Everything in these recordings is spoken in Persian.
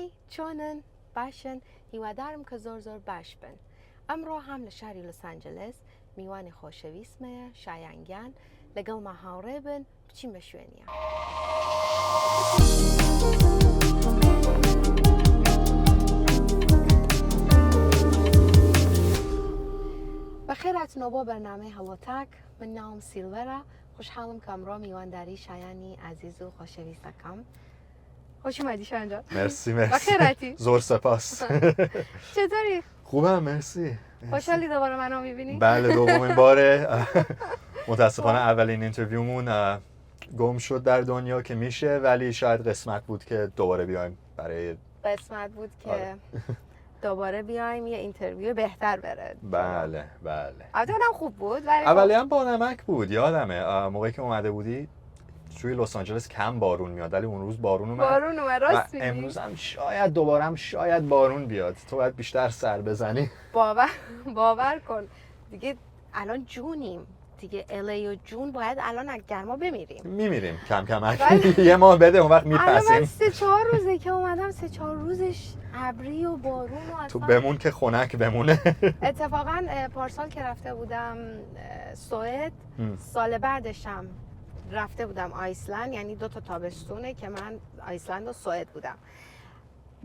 هی چونن باشن هیوادارم که زۆر زۆر باش بن. ئەمڕۆ هەم لە شاری لۆس ئانجلس میوانی خۆشەویستمەیە شایانگیان لەگەڵما هاوڕێ بن بچین بە شوێنیان. بەخێر هاتنەوە بۆ بەرنامەی هەڵۆتاک. من ناوم سیلڤەرە. خوشحاڵم کە ئەمڕۆ میوانداری شایانی عزیز و خۆشەویستەکەم. خوش اومدی شایان جان. مرسی بخیراتی. زور سپاس. چطوری؟ خوبم مرسی. خوشحالی دوباره منو میبینی؟ بله دومین باره. متاسفانه اولین اینترویومون گم شد در دنیا که میشه، ولی شاید قسمت بود که دوباره بیایم برای قسمت بود که دوباره بیایم یه اینترویو بهتر بره. بله. البته اونم خوب بود ولی اولی هم با نمک بود. یادمه موقعی که اومده بودی توی لس آنجلس کم بارون میاد، ولی اون روز بارون اومد. راست میگی. امروز هم شاید دوباره هم شاید بارون بیاد. تو باید بیشتر سر بزنی. باور کن دیگه الان جونیم دیگه، الی و جون باید الان از گرما میمیریم کم کم. یه ماه بده اون وقت میپسیم. الان 3-4 روزه که اومدم 3-4 روزش ابری و بارون و تو بمون که خنک بمونه. اتفاقا پارسال که رفته بودم سوئد، سال بعدشم رفته بودم آیسلند، یعنی 2 تا تابستونه که من آیسلند و سوئد بودم.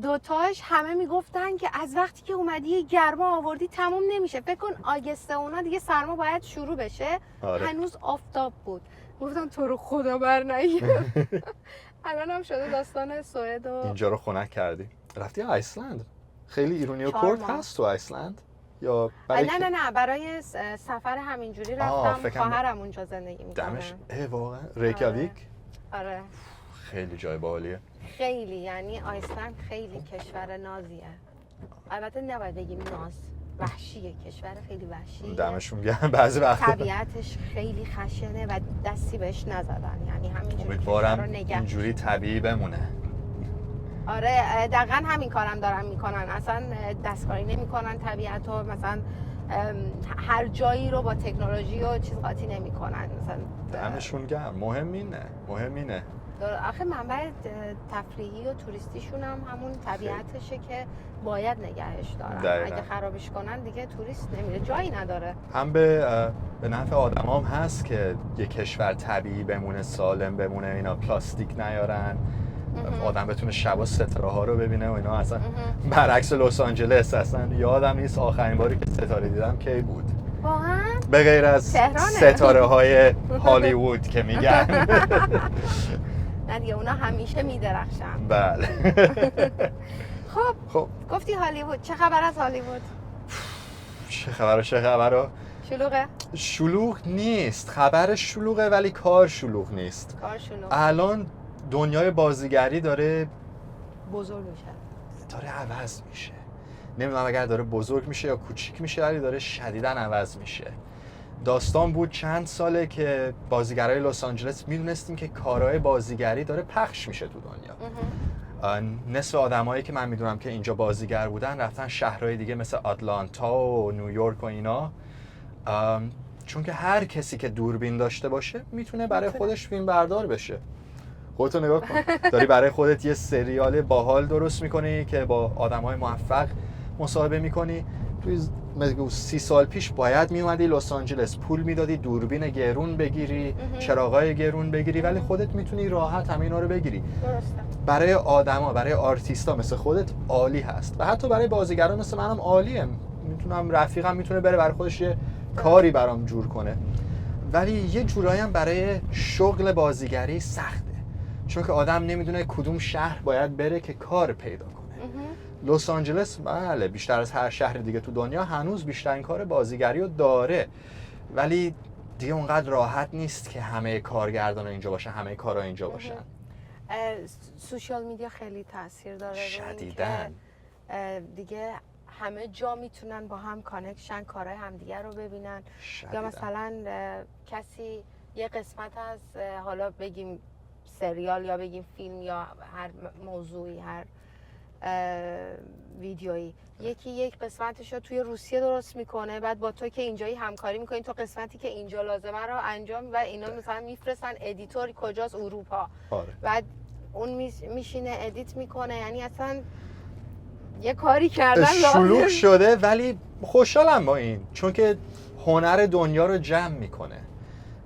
دوتاش همه میگفتن که از وقتی که اومدی یه گرما آوردی تموم نمیشه. فکر کن آگست اونا دیگه سرما باید شروع بشه. هنوز آفتاب بود. گفتم تو رو خدا برنگیر. الان هم شده داستان سوئد و اینجا رو خنک کردی. رفتی آیسلند؟ خیلی ایرونی و کرد هست تو آیسلند؟ یا نه برای سفر همینجوری رفتم. خواهرم اونجا زندگی میکنه. دمش واقعا ریکیاویک؟ آره. خیلی جای باحالیه. خیلی، یعنی آیسلند خیلی کشور نازیه. البته نباید بگیم ناز، وحشیه، کشور خیلی وحشیه. دمشون گرم. بعضی وقتا طبیعتش خیلی خشنه و دستی بهش نزدن، یعنی همینجوری امیدوارم اینجوری طبیعی بمونه. آره دقیقاً همین کارم دارن میکنن، اصلا دستکاری نمیکنن طبیعت رو، مثلا هر جایی رو با تکنولوژی و چیز قاطی نمیکنن. مثلا دمشون گرم. مهم اینه. آخه منبع تفریحی و توریستیشون هم همون طبیعتشه که باید نگهش دارن. اگه خرابش کنن دیگه توریست نمیره، جایی نداره. هم به نفع آدمام هست که یه کشور طبیعی بمونه، سالم بمونه، اینا پلاستیک نیارن، آدم بتونه شبا ستاره ها رو ببینه و اینا. اصلا برعکس لس آنجلس، اصلا یادم نیست آخرین باری که ستاره دیدم کی بود. واقعا؟ به غیر از ستاره های هالیوود که میگن. نه دیگه اونا همیشه میدرخشن. بله. خب گفتی هالیوود، چه خبر از هالیوود؟ چه خبر؟ شلوغه؟ شلوغ نیست. خبر شلوغه ولی کار شلوغ نیست. الان دنیای بازیگری داره بزرگ میشه، داره عوض میشه. نمیدونم اگر داره بزرگ میشه یا کوچیک میشه، ولی داره شدیداً عوض میشه. داستان بود چند ساله که بازیگرای لس آنجلس میدونستیم که کارهای بازیگری داره پخش میشه تو دنیا. نصف آدمایی که من میدونم که اینجا بازیگر بودن رفتن شهرهای دیگه مثل آتلانتا و نیویورک و اینا، چون که هر کسی که دوربین داشته باشه میتونه برای خودش فیلم بردار بشه. خودتو نگاه کن، داری برای خودت یه سریال باحال درست میکنی که با آدمای موفق مصاحبه میکنی. توی 30 سال پیش باید میومدی لس آنجلس، پول میدادی، دوربین گرون بگیری، چراغای گرون بگیری، ولی خودت میتونی راحت همینا رو بگیری. درسته. برای آدما، برای آرتیستا مثل خودت عالی هست و حتی برای بازیگران مثل منم عالیه. میتونم رفیقم میتونه بره برای خودش یه کاری برام جور کنه، ولی یه جورایی هم برای شغل بازیگری سخته، چون که آدم نمیدونه کدوم شهر باید بره که کار پیدا کنه. لس آنجلس بله بیشتر از هر شهر دیگه تو دنیا هنوز بیشترین کار بازیگری رو داره، ولی دیگه اونقدر راحت نیست که همه کارگردانا اینجا باشن، همه کارا اینجا باشن. سوشال میدیا خیلی تاثیر داره شدیداً. دیگه همه جا میتونن با هم کانکشن کارهای همدیگه رو ببینن. یا مثلا کسی یه قسمت از حالا بگیم سریال یا بگیم فیلم یا هر موضوعی، هر ویدیویی، یکی یک قسمتش رو توی روسیه درست میکنه، بعد با تو که اینجایی همکاری میکنی، تو قسمتی که اینجا لازمه رو انجام و اینا مثلا میفرستن ادیتور کجاست، اروپا. بعد اون میشینه ادیت میکنه، یعنی اصلا یه کاری کردن شلوغ لازم. شده. ولی خوشحالم با این، چون که هنر دنیا رو جمع میکنه.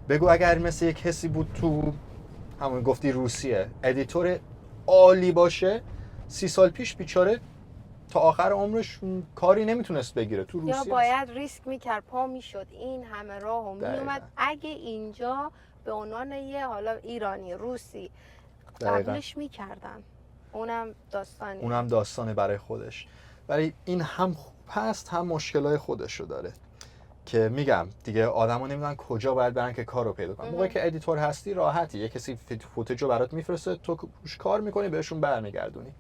بگو اگر مثل یک کسی بود تو همون گفتی روسیه، ادیتور عالی باشه، 30 سال پیش بیچاره تا آخر عمرش کاری نمیتونست بگیره تو روسیه. یا باید ریسک میکرد، پا میشد این همه راه و دقیقاً. میومد. اگه اینجا به عنوان یه حالا ایرانی روسی دقیقاً. قبولش میکردن، اونم داستانه برای خودش. ولی این هم خوب هست هم مشکلای خودشو داره، که میگم دیگه آدما نمیدونن کجا باید برن که کارو پیدا کنن. موقعی که ادیتور هستی راحتی، یه کسی فوتیجو برات میفرسته، تو روش کار میکنی بهشون برمیگردونی.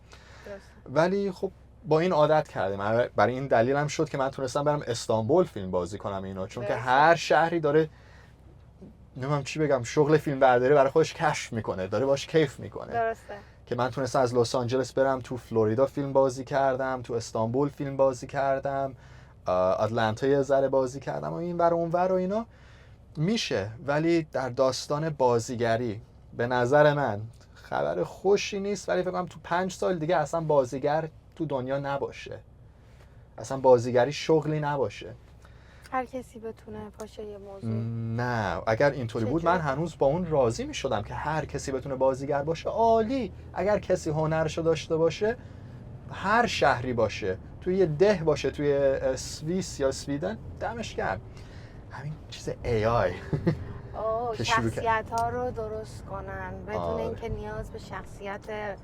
ولی خب با این عادت کردیم. برای این دلیل هم شد که من تونستم برم استانبول فیلم بازی کنم اینا، چون که هر شهری داره نمیدونم چی بگم شغل فیلم برداری برای خودش کشف میکنه، داره باش کیف میکنه. درسته. که من تونستم از لس آنجلس برم تو فلوریدا فیلم بازی کردم، تو استانبول فیلم بازی کردم، آتلانتا یه ذره بازی کردم و این ور و اون ور و اینا میشه. ولی در داستان بازیگری به نظر من خبر خوشی نیست. ولی فکر کنم تو 5 سال دیگه اصلا بازیگر تو دنیا نباشه، اصلا بازیگری شغلی نباشه. هر کسی بتونه پاشه یه موضوع. نه، اگر اینطوری بود من هنوز با اون راضی می شدم که هر کسی بتونه بازیگر باشه، عالی. اگر کسی هنرشو داشته باشه، هر شهری باشه، توی یه ده باشه، توی سوئیس یا سویدن، دمش گرم. همین چیز AI شخصیت ها رو درست کنن بدون اینکه نیاز به شخصیت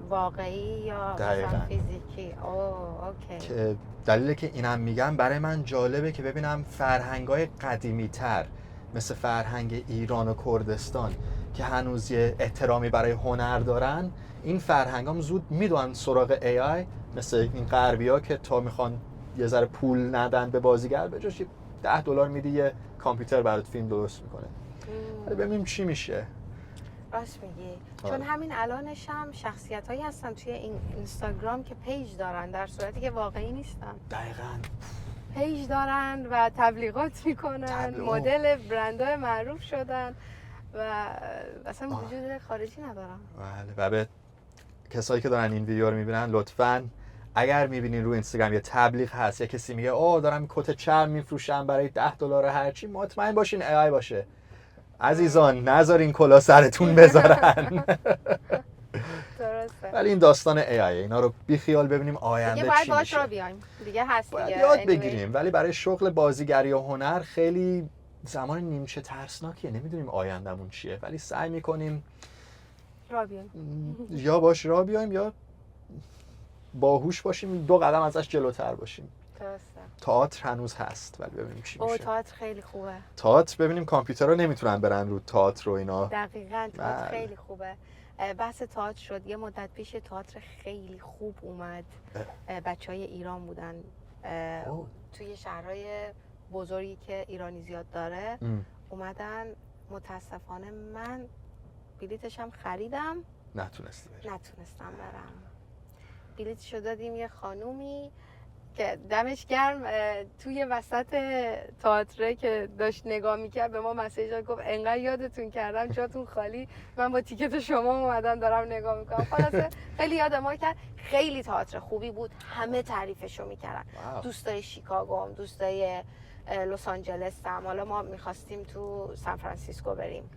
واقعی یا مثلا فیزیکی. اوکی. که دلیلی که اینم میگم برای من جالبه که ببینم فرهنگ‌های قدیمی‌تر مثل فرهنگ ایران و کردستان که هنوز یه احترامی برای هنر دارن، این فرهنگام زود میدونن سراغ AI، مثل این غربی‌ها که تا میخوان یه ذره پول ندن به بازیگر، به جاش $10 میدی یه کامپیوتر برات فیلم درست میکنه. ولی ببینیم چی میشه. راست میگی. چون همین الانش هم شخصیت هایی هستن توی این اینستاگرام که پیج دارن در صورتی که واقعی نیستن. دقیقاً. پیج دارن و تبلیغات میکنن، مدل برندهای معروف شدن و اصلا وجود خارجی ندارن. بله. و به کسایی که دارن این ویدیو رو میبینن، لطفاً اگر میبینین رو اینستاگرام یه تبلیغ هست، یه کسی میگه دارم کت چرم میفروشم برای $10 هرچی، مطمئن باشین AI باشه. عزیزان نذارین کلا سرتون بذارن. درسته. ولی این داستان AI، اینا رو بی خیال ببینیم آینده چی میشه. دیگه باید باش را بیایم. دیگه هست دیگه. باید یاد بگیریم. ولی برای شغل بازیگری و هنر خیلی زمان نیمچه ترسناکیه. نمیدونیم آیندهمون چیه، ولی سعی میکنیم را بیایم. یا باش را بیایم یا باهوش باشیم، 2 قدم ازش جلوتر باشیم. درسته. تئاتر هنوز هست، ولی ببینیم چی میشه. تئاتر خیلی خوبه. تئاتر ببینیم کامپیوترها نمیتونن برن رو تئاتر و اینا. دقیقاً تئاتر خیلی خوبه. بحث تئاتر شد، یه مدت پیش تئاتر خیلی خوب اومد. بچهای ایران بودن توی شهرهای بزرگی که ایرانی زیاد داره اومدن. متاسفانه من بلیتشم خریدم، نتونستم برم. بلیتشو دادیم یه خانومی که دمش گرم توی وسط تئاتر که داشت نگاه میکرد به ما مسیج داد، گفت انقدر یادتون کردم جاتون خالی، من با تیکت شما اومدم دارم نگاه میکنم. خلاصه خیلی یاد ما کرد. خیلی تئاتر خوبی بود، همه تعریفشو میکردن. دوستای شیکاگو هم، دوستای لس آنجلس هم، حالا ما میخواستیم تو سان فرانسیسکو بریم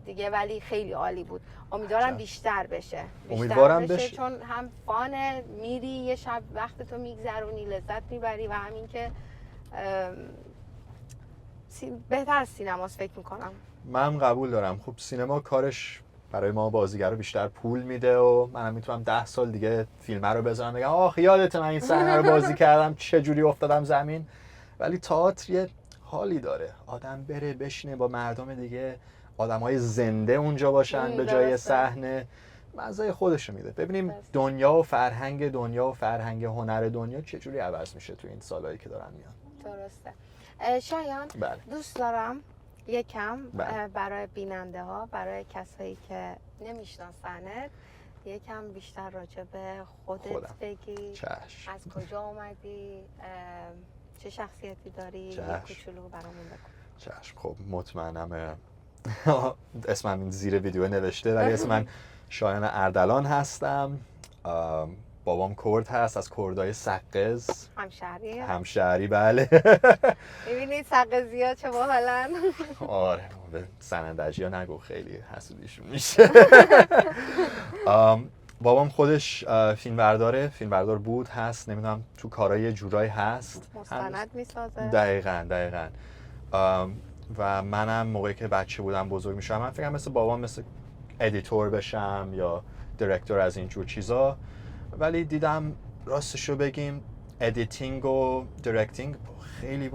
دیگه، ولی خیلی عالی بود. امیدوارم بیشتر بشه. امیدوارم بشه چون هم فانه، میری یه شب وقت تو میگذرونی، لذت میبری و همین که بهتر از سینماست فکر میکنم. من قبول دارم. خب سینما کارش برای ما بازیگرا بیشتر پول میده و منم میتونم 10 سال دیگه فیلم رو بذارم بگم آخ یادت من این صحنه رو بازی کردم چه جوری افتادم زمین. ولی تئاتر یه حالی داره، آدم بره بشینه با مردم دیگه، آدمای زنده اونجا باشن به جای صحنه، مزه خودشو میده. ببینیم دنیا و فرهنگ هنر دنیا چه جوری عوض میشه تو این سالایی که دارن میان. درسته. شایان دوست دارم یکم برای بیننده ها، برای کسایی که نمیشناسنت، یکم بیشتر راجع به خودت بگی. از کجا اومدی، چه شخصیتی داری، یه کوچولو برامون بگو. چشم. خب مطمئنم اسمم این زیر ویدیو نوشته، ولی اسم من شایان اردلان هستم. بابام کرد هست، از کردای سقز. همشهری بله. میبینید سقزی ها چه باحالن. آره به سنندجی ها نگو، خیلی حسودیشون میشه. بابام خودش فیلمبردار بود، هست، نمیدونم تو کارهای جورایی هست، مستند میسازه. دقیقاً. و منم موقعی که بچه بودم بزرگ میشم، من فکرم مثل بابام مثل ادیتور بشم یا دیرکتور از اینجور چیزا، ولی دیدم راستشو بگیم ادیتینگ و دیرکتینگ خیلی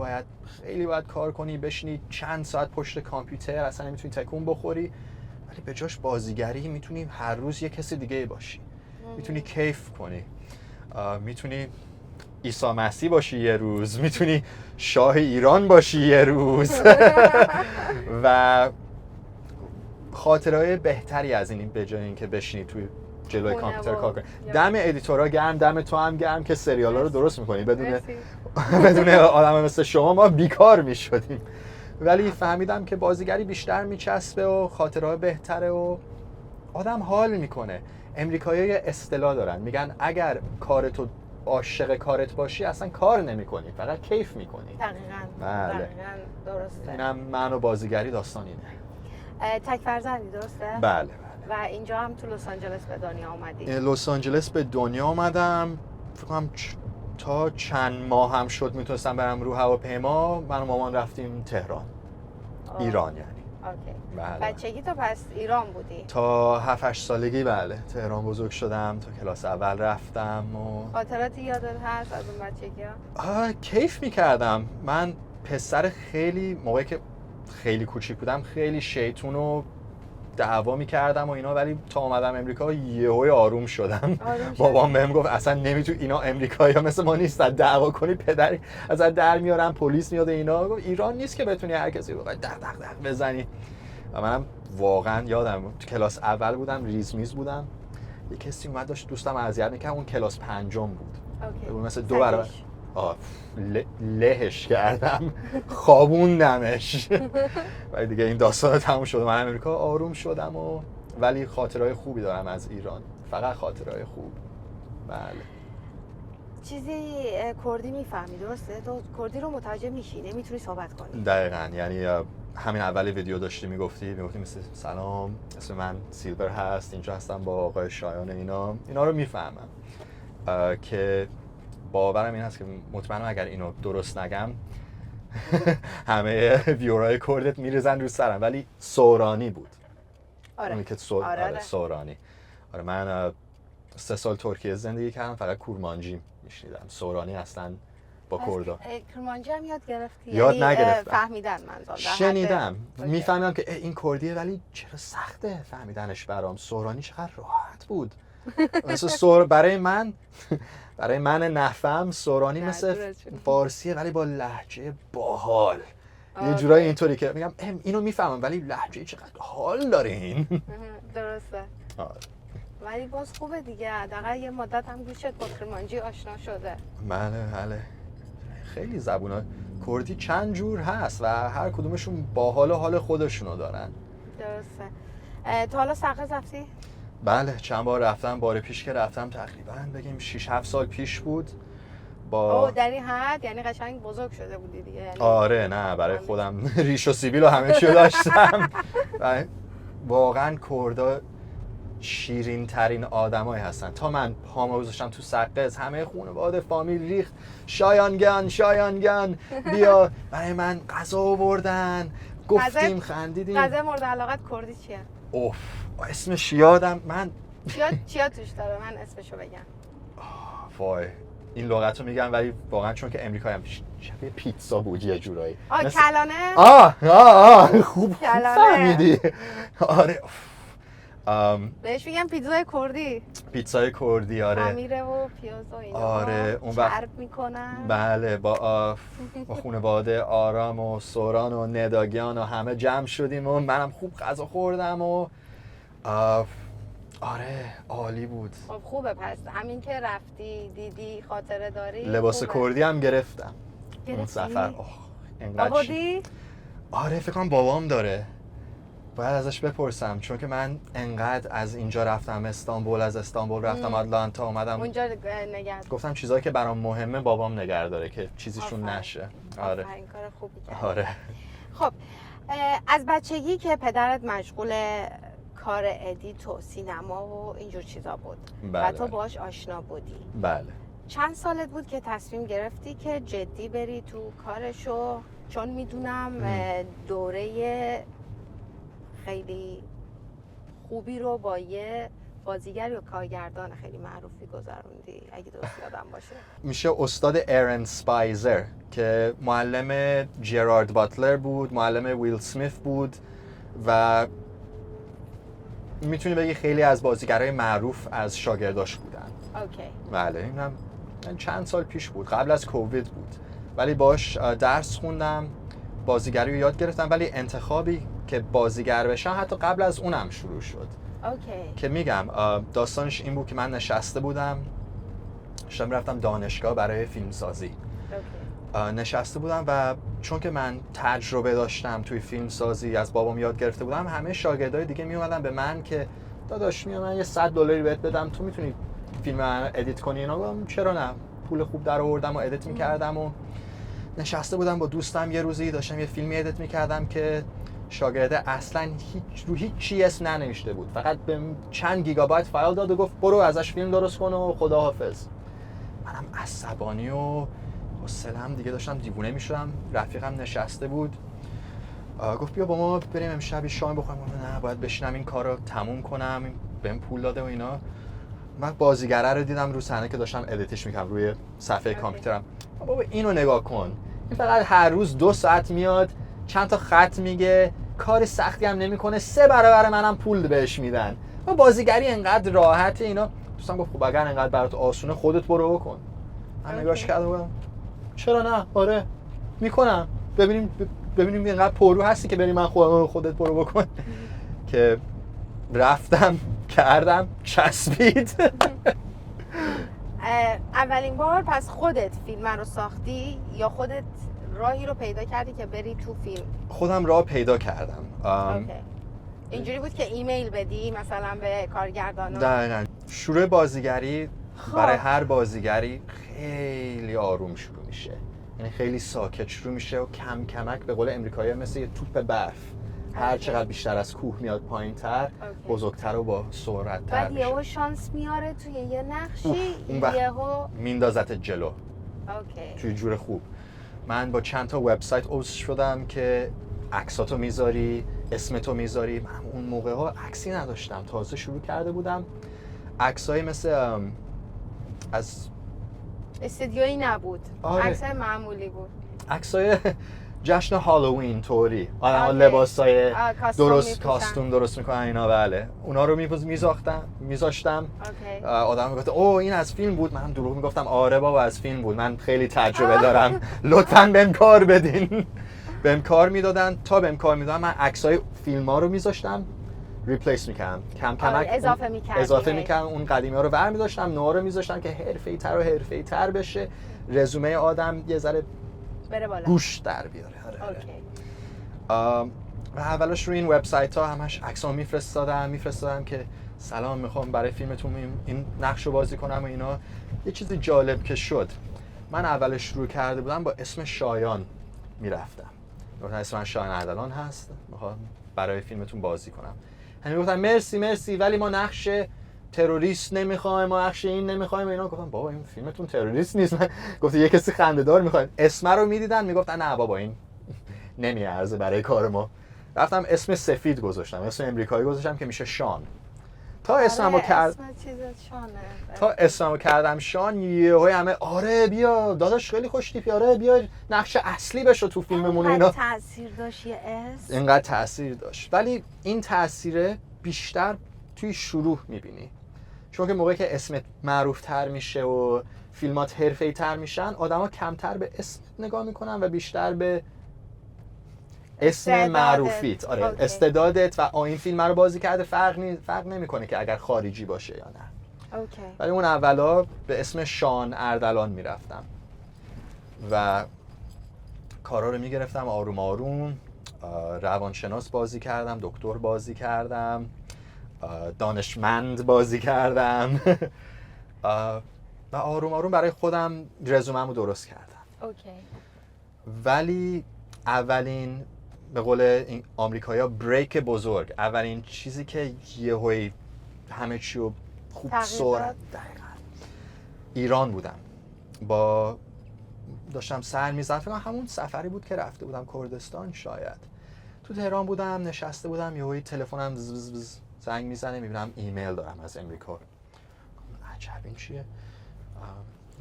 باید کار کنی، بشینی چند ساعت پشت کامپیوتر، اصلا نمیتونی تکون بخوری. ولی به جاش بازیگری میتونی هر روز یه کسی دیگه باشی، میتونی کیف کنی، میتونی عیسی مسیح باشی یه روز، میتونی شاه ایران باشی یه روز. و خاطرهای بهتری از این به جای اینکه بشینی توی جلوی کامپیوتر کار کنی. دم ادیتورها گرم، دم تو هم گرم که سریالا رو درست میکنی. بدون آدم مثل شما ما بیکار میشدیم. ولی فهمیدم که بازیگری بیشتر میچسبه و خاطرهای بهتره و آدم حال میکنه. امریکایی‌ها اصطلاح دارن، میگن اگر کارتو عاشق کارت باشی اصلا کار نمی‌کنی، فقط کیف می‌کنی. دقیقاً درسته. اینم من و بازیگری داستان اینه. تک فرزندی درسته؟ بله. و اینجا هم تو لس آنجلس به دنیا اومدی؟ لس آنجلس به دنیا اومدم، فکر کنم تا چند ماه هم شد میتونستم برم رو هواپیما. من و مامان رفتیم تهران. ایران یعنی. اوکی. بله. بچگی تو پس ایران بودی؟ تا 7-8 سالگی بله تهران بزرگ شدم، تا کلاس اول رفتم. و خاطراتی یادت هست از اون بچگی ها؟ کیف میکردم. من پسر موقعی که خیلی کوچیک بودم خیلی شیطون و دعوا میکردم و اینا، ولی تا اومدم امریکا یهو آروم شدم. بابام بهم گفت اصلا نمیتونی، اینا امریکایی‌ها مثل ما نیستن، دعوا کنی پدری ازت در میارن، پلیس میاد. اینا گفت ایران نیست که بتونی هر کسی رو دق بزنی. و منم واقعا یادم تو کلاس اول بودم، ریزمیز بودم، یه کسی اومد داشت دوستم اذیت میکرد، اون کلاس پنجم بود. بود مثل 2 برابر. لهش کردم، خوابوندمش. ولی دیگه این داستان تموم شد، من امریکا آروم شدم ولی خاطرهای خوبی دارم از ایران، فقط خاطرهای خوب. بله. چیزی کردی میفهمی درسته؟ تو کردی رو متوجه میشی، نمیتونی صحبت کنی. دقیقاً، یعنی همین اول ویدیو داشتی میگفتی مثل سلام، اسم من سیلور هست، اینجا هستم با آقای شایان، اینا رو میفهمم. که باورم این هست که مطمئنم اگر اینو درست نگم همه ویورای کردت میریزن رو سرم، ولی سورانی بود. آره. که سورانی. آره من 3 سال ترکیه زندگی کردم، فقط کورمانجی میشنیدم، سورانی اصلا با کردا. کرمانجی هم یاد گرفتی؟ یاد نگرفتم. فهمیدن منظور. شنیدم، میفهمیدم که این کردیه، ولی چرا سخته فهمیدنش برام. سورانی چقدر راحت بود. مثل برای من نفهم سورانی مثل فارسیه ولی با لهجه باحال. یه جورایی اینطوری که میگم اینو میفهمم ولی لهجه چقدر حال داره این. درسته. ولی باز خوبه دیگه، حداقل یه مدت هم گوشت با کرمانجی آشنا شده. بله. خیلی زبونا کردی چند جور هست و هر کدومشون باحال و حال خودشونو دارن. درسته. تا حالا سقز رفتی؟ بله چند بار رفتم. بار پیش که رفتم تقریبا بگیم 6-7 سال پیش بود. در این حد یعنی قشنگ بزرگ شده بودی دیگه یعنی. آره نه برای خودم ریش و سیبیل و همه چیو داشتم. واقعا کردا شیرین ترین آدمایی هستن. تا من پامو گذاشتم تو سقز همه خانواده فامیل ریخت شایانگان بیا، برای من غذا آوردن، گفتیم خندیدیم. غذا مورد علاقت کردی چیه؟ اوف اسمش یادم من چیا توش داره؟ من اسمشو بگم. وای این لغتو میگم ولی واقعا چون که امریکایی هم شبیه پیتزا بود یه جورایی. کلانه؟ خوب فهمیدی. آره بهش میگم پیتزای کردی. پیتزای کردی آره. خمیره و پیاز و اینا. آره اون وقت چرب میکنن. بله با خانواده آرام و سوران و نداگیان و همه جمع شدیم و منم خوب غذا خوردم و آره عالی بود. خب خوبه. پس همین که رفتی دیدی خاطره داری. لباس کردی هم گرفتم اون سفر. بابادی؟ آره فکر کنم بابام داره. باید ازش بپرسم، چون که من انقدر از اینجا رفتم استانبول، از استانبول رفتم آتلانتا، اومدم اونجا نگه گفتم چیزایی که برام مهمه بابام نگه داره که چیزیشون آفرین. نشه. آره این کار خوبی کردی. آره. خب از بچگی که پدرت مشغول کار ادیت و سینما و اینجور چیزا بود بله و تو باش آشنا بودی، بله. چند سالت بود که تصمیم گرفتی که جدی بری تو کارشو؟ چون میدونم دوره خیلی خوبی رو با یه بازیگر یا کارگردان خیلی معروفی گذروندی اگه درست یادم باشه. میشه استاد ایرن سپایزر که معلم جرارد باتلر بود، معلم ویل سمیت بود و میتونی بگی خیلی از بازیگرای معروف از شاگرداش بودن. اوکی. بله اینم چند سال پیش بود، قبل از کووید بود، ولی باش درس خوندم، بازیگری رو یاد گرفتم، ولی انتخابی که بازیگر بشم حتی قبل از اونم شروع شد. اوکی. که میگم داستانش این بود که من نشسته بودم، رفتم دانشگاه برای فیلمسازی. نشسته بودم و چون که من تجربه داشتم توی فیلمسازی، از بابام یاد گرفته بودم، همه شاگردای دیگه میومدن به من که داداش من یه $100 بهت بدم تو میتونی فیلم من ادیت کنی. اینا گفتم چرا نه، پول خوب در آوردم و ادیت میکردم. و نشسته بودم با دوستم یه روزی داشتم یه فیلمی ادیت میکردم که شاگرده اصلا هیچ چی اسم ننوشته بود، فقط به چند گیگابایت فایل داد و گفت برو ازش فیلم درست کن و خداحافظ. منم عصبانی و حوصله‌ام دیگه داشتم دیوونه میشدم. رفیقم نشسته بود گفت بیا با ما بریم امشب شام بخوریم. نه باید بشینم این کارو تموم کنم، بهم پول داده و اینا. من بازیگره رو دیدم رو صحنه که داشتم ادیتش میکردم روی صفحه کامپیوترم. بابا اینو نگاه کن، این فقط هر روز 2 ساعت میاد چند تا خط میگه، کار سختی هم نمیکنه، 3 برابر منم پول بهش میدن. و بازیگری انقدر راحته. اینا دوستم گفت خب اگر انقدر برات آسونه خودت برو بکن. من نگاهش کردم بودم چرا نه، آره میکنم، ببینیم اینقدر پررو هستی که بریم من خودت برو بکن. که رفتم کردم چسبید. اولین بار پس خودت فیلم رو ساختی یا خودت راهی رو پیدا کردی که بری تو فیلم؟ خودم راه پیدا کردم. اینجوری بود که ایمیل بدی مثلا به کارگردانا؟ دقیقاً. شروع بازیگری برای هر بازیگری خیلی آروم شروع میشه، یعنی خیلی ساکت شروع میشه و کم کمک به قول امریکایی‌ها مثل یه توپ برف هر چقدر بیشتر از کوه میاد پایین‌تر بزرگتر و با سرعت‌تر میشه. بعد یهو شانس میاره توی یه نقشی یهو میندازت جلو. اوکی. توی جور خوب. من با چند تا وبسایت عضو شدم که عکساتو میذاری، اسمتو میذاری. من اون موقع ها عکسی نداشتم، تازه شروع کرده بودم. عکسای مثل از استودیویی نبود، آره. عکسای معمولی بود، عکسای جشن هالووین طوری، آدم‌ها لباسای کاستوم درست میکنن اینا. بله اونا رو میذاشتم. آدم میگفت اوه این از فیلم بود، منم دروغ میگفتم آره بابا از فیلم بود، من خیلی تجربه دارم، لطفاً بهم کار بدین. بهم کار میدادن. تا بهم کار میدادن من عکسای فیلم‌ها رو میذاشتم، ریپلیس میکردم، کم کمک اضافه میکردم. اون قدیمی‌ها رو برمی‌داشتم، نوها رو میذاشتم که حرفه‌ای‌تر بشه، رزومه آدم یه ذره بره بالا، گوش در بیاره. و اولش روی این وبسایت ها همش عکسام میفرستادم که سلام میخوام برای فیلمتون این نقش رو بازی کنم و اینا. یه چیزی جالب که شد، من اولش شروع کرده بودم با اسم شایان میرفتم، گفتم اسم من شایان اردلان هست، میخوام برای فیلمتون بازی کنم. همین گفتم مرسی ولی ما نقش تروریست نمیخوایم، ما نقش این نمیخوایم. اینا گفتم بابا این فیلمتون تروریست نیست. من گفت یه کسی خنده‌دار میخوایم. اسم رو میدیدن میگفتن نه بابا این نمیارزه برای کار ما. رفتم اسم سفید گذاشتم، اسم امریکایی گذاشتم که میشه شان. تا اسممو کردم شان، یهو همه آره بیا داداش خیلی خوش تیپی، آره بیا نقش اصلی بشو تو فیلممون. اینا تاثیر داشت یه اسم، اینقدر تاثیر داشت. ولی این تاثیر بیشتر توی شروع میبینی، چون که موقعی که اسمت معروف تر میشه و فیلمات حرفه‌ای تر میشن، آدما کمتر به اسمت نگاه میکنن و بیشتر به اسم معروفیت. آره استعدادت و این فیلم رو بازی کرده فرق نمیکنه که اگر خارجی باشه یا نه. ولی اون اولا به اسم شان اردلان میرفتم و کارا رو میگرفتم آروم آروم. روانشناس بازی کردم، دکتر بازی کردم، دانشمند بازی کردم و آروم آروم برای خودم رزومه‌مو درست کردم. اوکی. ولی اولین به قول این آمریکایی‌ها بریک بزرگ، اولین چیزی که یهویی همه چی رو خوب سرعت دقیقاً ایران بودم. داشتم سر می‌زدم، فکر کنم همون سفری بود که رفته بودم کردستان، شاید تو تهران بودم نشسته بودم، یهویی تلفنم زنگ میزنه، میبینم ایمیل دارم از امریکا. عجب این چیه؟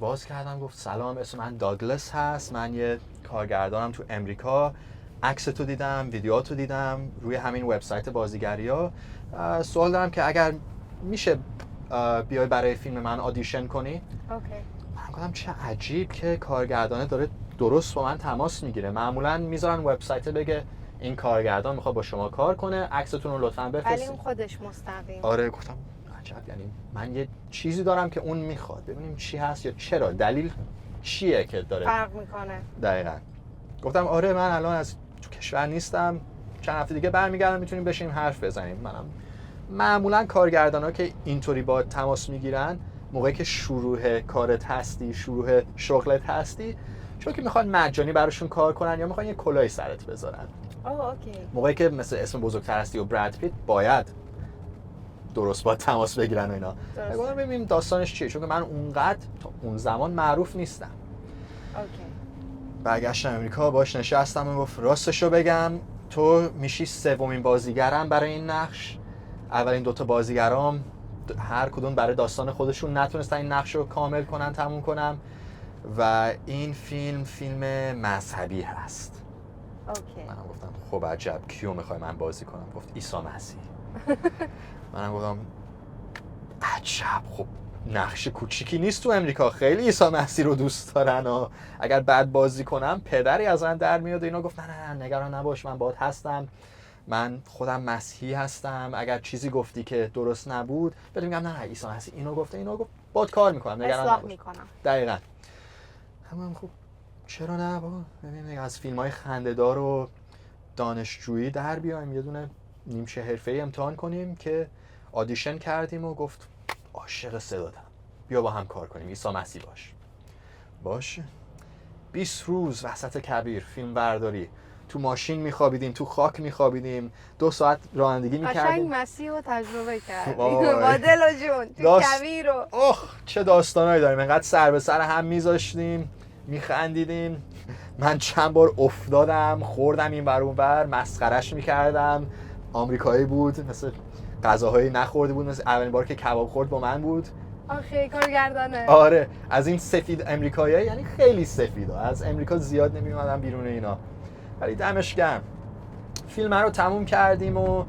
باز کردم، گفت سلام، اسم من داگلس هست، من یه کارگردانم تو امریکا، عکس تو دیدم، ویدیوهاتو دیدم روی همین وبسایت بازیگری‌ها، سوال دارم که اگر میشه بیای برای فیلم من آدیشن کنی. اوکی. من گفتم چه عجیب که کارگردانه داره درست با من تماس میگیره. معمولا میذارن وبسایت بگه این کارگردان میخواد با شما کار کنه، عکستون رو لطفاً بفرستید. ولی اون خودش مستقیم. آره، گفتم عجب، یعنی من یه چیزی دارم که اون میخواد، ببینیم چی هست یا چرا، دلیل چیه که داره فرق میکنه. دقیقاً. گفتم آره من الان از تو کشور نیستم، چند هفته دیگه برمیگردم، میتونیم بشینیم حرف بزنیم. منم معمولا کارگردانا که اینطوری با تماس میگیرن موقعی که شروع کارت هستی، شروع شغلت هستی، چون که میخوان مجانی براشون کار کنن یا میخوان یه کلاهی سرت بذارن. اوکی. موقعی که مثل اسم بزرگتر هستی و براد پیت باید درست با تماس بگیرن و اینا. گفتم ببینیم داستانش چیه، چون که من اونقدر تا اون زمان معروف نیستم. اوکی. برگشتم امریکا، باش نشستم و گفت راستشو بگم تو میشی سومین بازیگرم برای این نقش. اولین دوتا بازیگرام هر کدوم برای داستان خودشون نتونستن این نقش رو کامل کنن، تموم کنن و این فیلم مذهبی هست. اوکی. منم گفتم خب عجب، کیو میخوای من بازی کنم؟ گفت عیسی مسیح. منم گفتم عجب، خب نقش کوچیکی نیست تو امریکا، خیلی عیسی مسیح رو دوست دارن و اگر بعد بازی کنم پدری از من در میاد. اینا گفت نه نگران نباش، من باهات هستم، من خودم مسیحی هستم، اگر چیزی گفتی که درست نبود بده میگم نه عیسی مسیح اینو گفته، اینو گفت، باهات کار میکنم، نگران نباش. میکنم. دقیقاً. همون خب چرا نه بابا، ببین از فیلم‌های خنده‌دار و دانشجویی در بیایم، یه دونه نیمچه حرفه‌ای امتحان کنیم. که آدیشن کردیم و گفت عاشق صداتم، بیا با هم کار کنیم، عیسی مسیح باشه. 20 روز وسط کویر فیلم برداری، تو ماشین میخوابیدیم، تو خاک میخوابیدیم، 2 ساعت رانندگی میکردیم. قشنگ مسیح رو تجربه کردیم با دل و جون تو کویر رو. چه داستانایی داریم، انقدر سر به سر هم میذاشتیم، میخندیدیم. من چند بار افتادم، خوردم این ور اون ور، مسخرش میکردم. آمریکایی بود، مثل غذاهایی نخورده بود، مثل اولین بار که کباب خورد با من بود. آخه کارگردانه. آره، از این سفید امریکایی‌ها، یعنی خیلی سفیدا، از امریکا زیاد نمی‌اومدن بیرون اینا، ولی دمش گرم. فیلم رو تموم کردیم و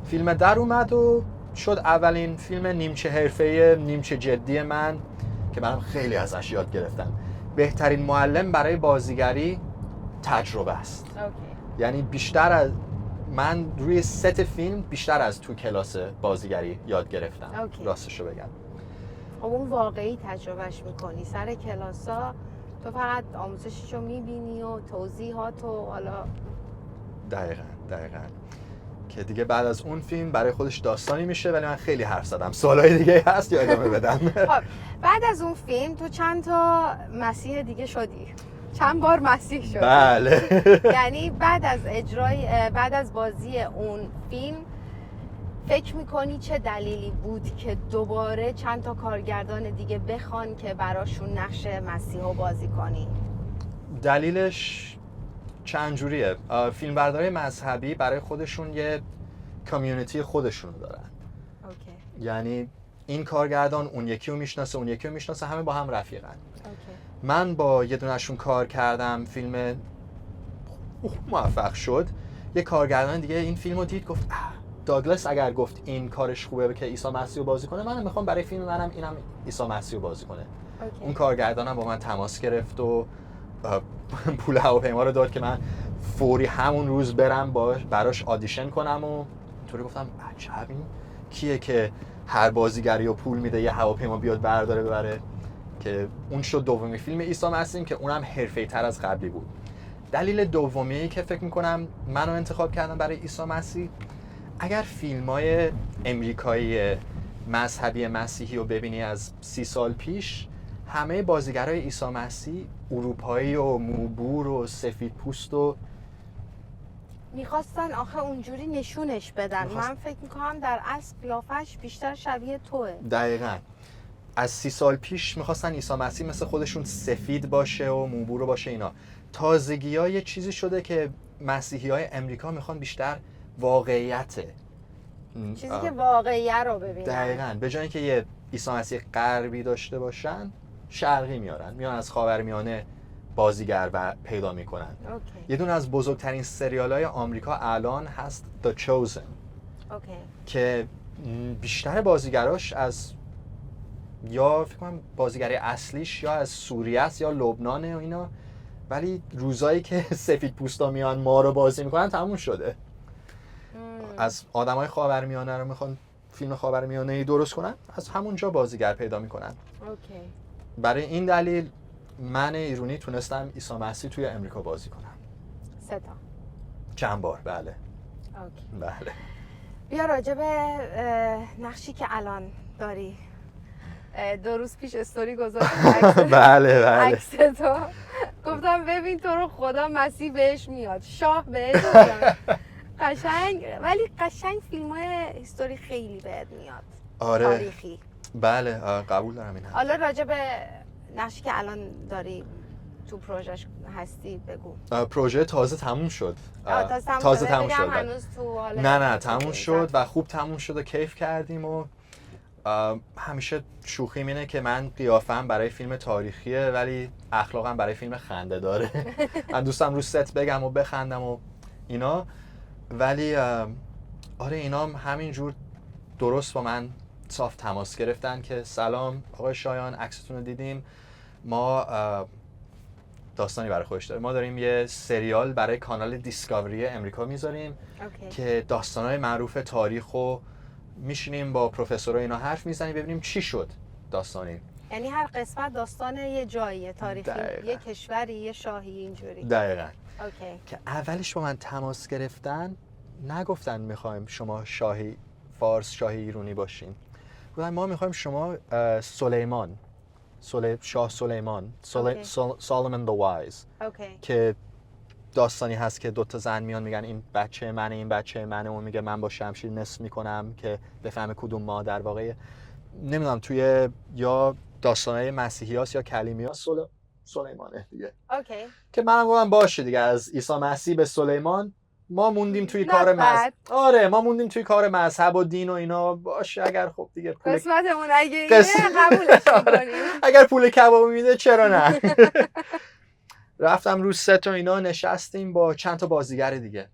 فیلم در اومد و شد اولین فیلم نیمچه حرفه‌ای نیمچه جدی من که منم خیلی ازش یاد گرفتم. بهترین معلم برای بازیگری تجربه است. یعنی بیشتر از من روی ست فیلم بیشتر از تو کلاس بازیگری یاد گرفتم. راستشو بگم. خب اون واقعی تجربهش میکنی، سر کلاسا تو فقط آموزششو میبینی و توضیحات و حالا. دقیقاً که دیگه بعد از اون فیلم برای خودش داستانی میشه. ولی من خیلی حرف زدم، سوالای دیگه هست یا ادامه بدم؟ خب بعد از اون فیلم تو چند تا مسیح دیگه شدی؟ چند بار مسیح شدی؟ بله. یعنی بعد از بازی اون فیلم فکر میکنی چه دلیلی بود که دوباره چند تا کارگردان دیگه بخوان که براشون نقش مسیحو بازی کنی؟ دلیلش چند جوریه. فیلمبردارای مذهبی برای خودشون یه کامیونیتی خودشون دارن. اوکی. یعنی این کارگردان اون یکی رو میشناسه، اون یکی رو میشناسه، همه با هم رفیقن. اوکی. من با یه دونه‌شون کار کردم، فیلم موفق شد. یه کارگردان دیگه این فیلمو دید، گفت داگلس اگر گفت این کارش خوبه که عیسی مسیح رو بازی کنه، منم میخوام برای فیلم منم اینم عیسی مسیح رو بازی کنه. اون کارگردانم با من تماس گرفت و پول هواپیما رو داد که من فوری همون روز برم براش آدیشن کنم و اینطوری گفتم عجب این کیه که هر بازیگری رو پول میده یه هواپیما بیاد برداره ببره. که اون شد دومین فیلم عیسی مسیح که اونم حرفه‌ای تر از قبلی بود. دلیل دومی که فکر میکنم منو انتخاب کردم برای عیسی مسیح، اگر فیلم‌های امریکایی مذهبی مسیحی رو ببینی از 30 سال پیش، همه بازیگرای عیسی مسیح اروپایی و موبور و سفید پوست و میخواستن آخه اونجوری نشونش بدن. من فکر میکنم در اصل قیافش بیشتر شبیه توه. دقیقاً از 30 سال پیش میخواستن عیسی مسیح مثل خودشون سفید باشه و موبور باشه. اینا تازگی‌ها یه چیزی شده که مسیحی‌های امریکا میخوان بیشتر واقعیته، چیزی که واقعیه رو ببینن. دقیقاً به جای اینکه یه عیسی مسیح غربی داشته باشن، شرقی میان از خاورمیانه بازیگر و پیدا میکنن. یه دونه از بزرگترین سریال‌های آمریکا الان هست The Chosen که بیشتر بازیگراش از یا فکر کنم بازیگری اصلیش یا از سوریه است یا لبنانه و اینا، ولی روزایی که سفید پوستا میان ما رو بازی میکنن تموم شده. از آدمای خاورمیانه رو میخوان فیلم خاورمیانه‌ای درست کنن، از همونجا بازیگر پیدا میکنن. برای این دلیل من ایرانی تونستم عیسی مسیح توی امریکا بازی کنم. 3 تا. چند بار؟ بله. بله. بیا راجع به نقشی که الان داری. 2 روز پیش استوری گذاشتم. بله. عکس تو. گفتم ببین تو رو خدا مسیح بهش میاد، شاه بهش میاد. قشنگ، ولی قشنگ فیلم‌های هیستوری خیلی بهت میاد. آره. تاریخی. بله قبول دارم این. حالا راجع به نقشی که الان داری تو پروژهش هستی بگو. پروژه تازه تموم شد. تازه تموم شد. هنوز تو نه تموم شد و خوب تموم شد و کیف کردیم و همیشه شوخیم اینه که من قیافم برای فیلم تاریخیه ولی اخلاقم برای فیلم خنده داره. من دوستم رو ست بگم و بخندم و اینا، ولی آره اینا همینجور درست با من صاف تماس گرفتن که سلام آقای شایان، عکستون رو دیدیم، ما داستانی برای خودش داره، ما داریم یه سریال برای کانال دیسکاوری امریکا میذاریم که داستانهای معروف تاریخ رو میشینیم با پروفسورها اینا حرف میزنیم ببینیم چی شد داستانی. یعنی هر قسمت داستان یه جاییه تاریخی، یه کشوری، یه شاهی، اینجوری. دقیقاً. که اولش با من تماس گرفتن نگفتن میخوایم شما شاهی فارس، شاهی ایرانی باشین، گفتن ما میخوایم شما سلیمان، شاه سلیمان، سولومون the Wise که داستانی هست که 2 تا زن میان میگن این بچه منه، این بچه منه، اون میگه من با شمشیر نصف میکنم که بفهمه کدوم ما در واقع. نمیدونم توی یا داستانهای مسیحی هاست یا کلیمی هاست سلیمانه دیگه. که منم گفتم باشه دیگه، از عیسی مسیح به سلیمان ما موندیم توی کار مذهب. آره ما موندیم توی کار مذهب و دین و اینا، باشه اگر خب دیگه قسمتمون اگه قبولش می‌کنیم. اگر پول کباب میده چرا نه. رفتم رو ست و اینا نشستیم با چند تا بازیگر دیگه.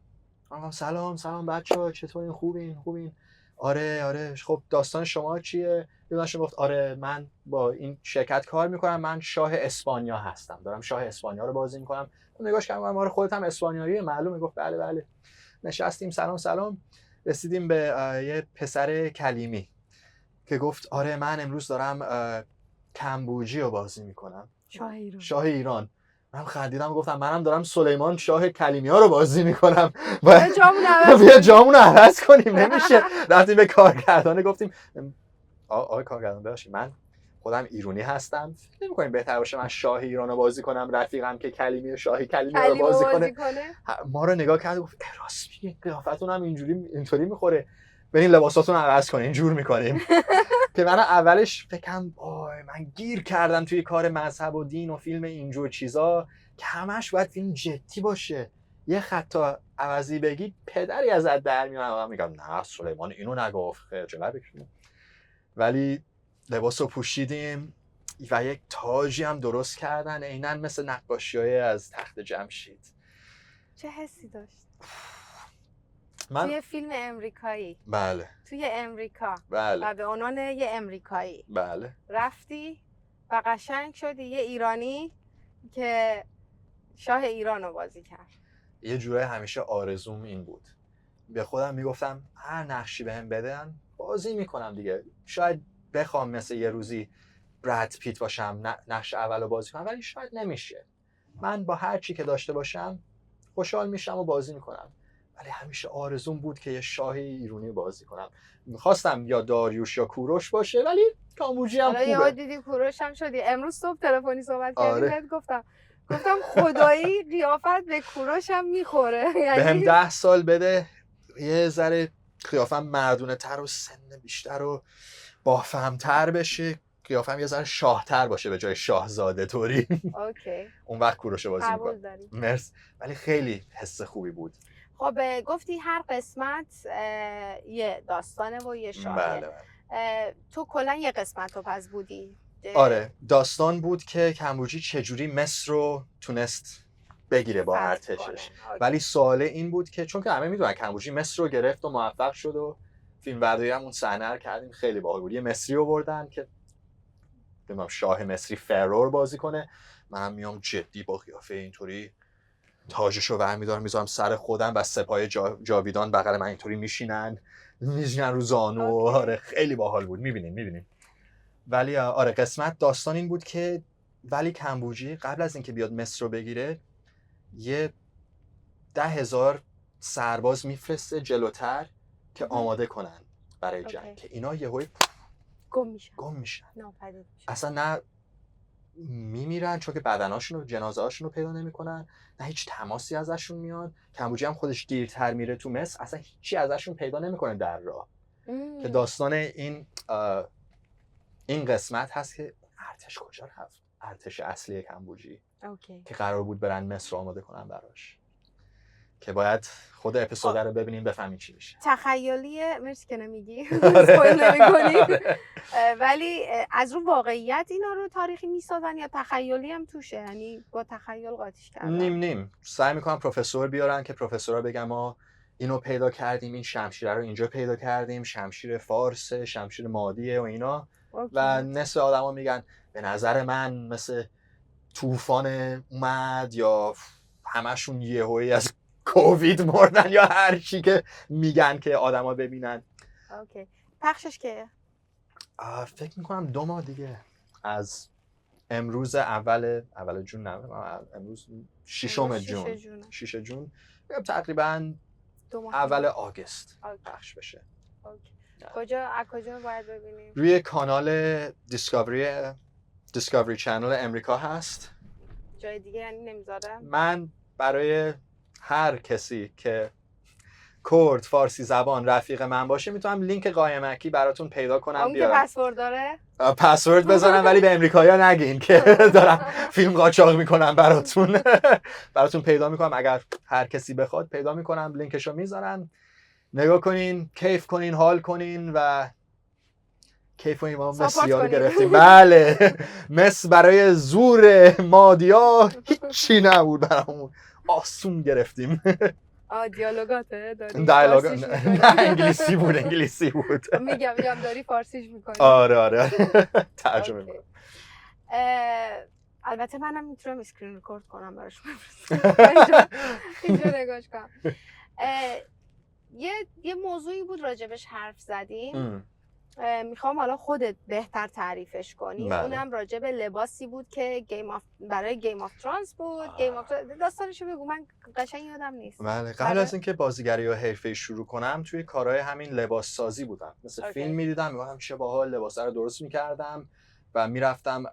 سلام بچه‌ها چطورین، خوبین؟ آره خب داستان شما چیه؟ یوناش گفت آره من با این شرکت کار میکنم، من شاه اسپانیا هستم، دارم شاه اسپانیا رو بازی میکنم. نگاش کردم آره خودت هم اسپانیایی معلومه؟ گفت بله. نشستیم سلام رسیدیم به یه پسر کلیمی که گفت آره من امروز دارم کمبوجی رو بازی میکنم، شاه ایران. من خندیدم گفتم منم دارم سلیمان شاه کلیمی‌ها رو بازی میکنم، بیا جامون عوض کنیم. نمیشه. رفتیم به کارگردانه گفتیم آقای کارگردان ببخشید من خودم ایرانی هستم، فکر نمی‌کنیم بهتر باشه من شاه ایران رو بازی کنم، رفیقم که کلیمی شاه کلیمی رو بازی کنه. ما رو نگاه کرد و گفت راست میگی، قیافتون هم اینطوری میخوره، برین لباساتون عوض کنین، جور میکنیم. که من اولش فکرم من گیر کردم توی کار مذهب و دین و فیلم اینجور چیزا که همش باید فیلم جدی باشه، یه خطا عوضی بگی پدری ازت در میاد. میگم نه سلیمان اینو نگفت، خجالت بکشید. ولی لباسو پوشیدیم و یک تاجی هم درست کردن عیناً مثل نقاشی‌های از تخت جمشید. چه حسی داشت؟ توی فیلم امریکایی. بله. توی امریکا. بله. و به عنوان یه امریکایی. بله. رفتی و قشنگ شدی یه ایرانی که شاه ایران رو بازی کرد. یه جورای همیشه آرزوم این بود. به خودم میگفتم هر نقشی بهم بدن بازی میکنم دیگه. شاید بخوام مثل یه روزی براد پیت باشم، نقش اولو بازی کنم، ولی شاید نمیشه. من با هر چی که داشته باشم خوشحال میشم و بازی میکنم، ولی همیشه آرزوم بود که یه شاه ایرانی بازی کنم. میخواستم یا داریوش یا کوروش باشه، ولی کامبوجی هم حالا یهو خوبه. دیدی کوروش هم شدی. امروز صبح تلفنی صحبت کردیم، آره. بهت گفتم خدایی قیافت به کوروش هم میخوره. به هم یعنی 10 سال بده یه ذره قیافم مردونه تر و سن بیشتر و بافهمتر بشه، قیافم یه ذره شاهتر باشه به جای شاهزاده طوری. اوکی، اون وقت کوروش بازی قبول میکنم. داری. مرس. ولی خیلی حس خوبی بود. خب گفتی هر قسمت یه داستانه و یه شاهیه. بله بله. تو کلا یه قسمت رو پس بودی؟ آره، داستان بود که کمبوجی چجوری مصر رو تونست بگیره با فتح ارتشش. کنه. اوکی. ولی سوال این بود که چون که همه میدونن کمبوجی مصر رو گرفت و موفق شد و فیلم برداری هم اون صحنه رو کردیم، خیلی باحال بود. یه مصری آوردن که نمیدونم شاه مصری فرور بازی کنه، منم میام جدی با قیافه اینطوری تاجشو برمی‌دارم میذارم سر خودم و سپاه جاویدان بغل من اینطوری میشینن رو زانو. اوکی. آره خیلی باحال بود. میبینین. ولی آره قسمت داستان این بود که ولی کمبوجی قبل از اینکه بیاد مصر رو بگیره یه 10,000 سرباز میفرسته جلوتر که آماده کنن برای جنگ. اوکی. که اینا یهویی گم میشن. ناپدید میشن. اصلا نه میمیرن چون که بدناشون و جنازه هاشون رو پیدا نمیکنن، نه هیچ تماسی ازشون میاد. کمبوجی هم خودش دیرتر میره تو مصر، اصلا هیچی ازشون پیدا نمیکنه در راه. که داستان این قسمت هست که ارتش کجا رفت، ارتش اصلی کمبوجی اوکی. که قرار بود برن مصر آماده کنن براش، که باید خود اپیزود رو ببینیم بفهمیم چی میشه. تخیلیه، مرسی که نمیگی. آره. اسپویل نمی‌کنی. ولی از رو واقعیت اینا رو تاریخی میسازن یا تخیلی هم توشه؟ یعنی با تخیل قاطیش کردن؟ نیم سعی میکنم پروفسور بیارن که پروفسورها بگم ما اینو پیدا کردیم، این شمشیر رو اینجا پیدا کردیم، شمشیر فارسه، شمشیر مادیه و اینا. و نصف آدما میگن به نظر من مثل طوفان اومد، یا همشون یهویی از کووید مردن، یا هر چی که میگن که آدما ببینن. اوکی. پخشش که فکر میکنم 2 ماه دیگه از امروز اول جون، نه امروز 6 جون تقریبا اول آگست پخش بشه. کجا باید ببینیم؟ روی کانال دیسکاوری چنل امریکا هست. جای دیگه یعنی نمیذاره؟ من برای هر کسی که کرد فارسی زبان رفیق من باشه میتونم لینک قایمکی براتون پیدا کنم بیارم. اون که پسورد داره؟ پسورد بذارم، ولی به امریکایی‌ها نگین که دارم فیلم قاچاق میکنم براتون پیدا میکنم. اگر هر کسی بخواد پیدا میکنم، لینکشو میذارم، نگاه کنین، کیف کنین، حال کنین و کیف کنین. ما مصری‌ها رو گرفتیم. بله، مصر برای زور مادیا هیچی نبود، برامون آسون گرفتیم. دیالوگاته داری؟ دیالوگ نه، انگلیسی بود. میگم داری فارسیش میکنی. آره ترجمه میکنم. البته منم میتونم اسکرین رکورد کنم براش بفرستم اینجا نگاش کنم. یه موضوعی بود راجبش حرف زدیم، میخوام حالا خودت بهتر تعریفش کنی. بله. اونم راجب لباسی بود که برای گیم آف ترونز بود. داستانشو بگو، من قشنگ یادم نیست. بله، قبل از اینکه بازیگری و حرفه‌ای شروع کنم توی کارهای همین لباس سازی بودم. مثل فیلم میدیدم، میگفتم چه باحال، لباسا رو درست میکردم و میرفتم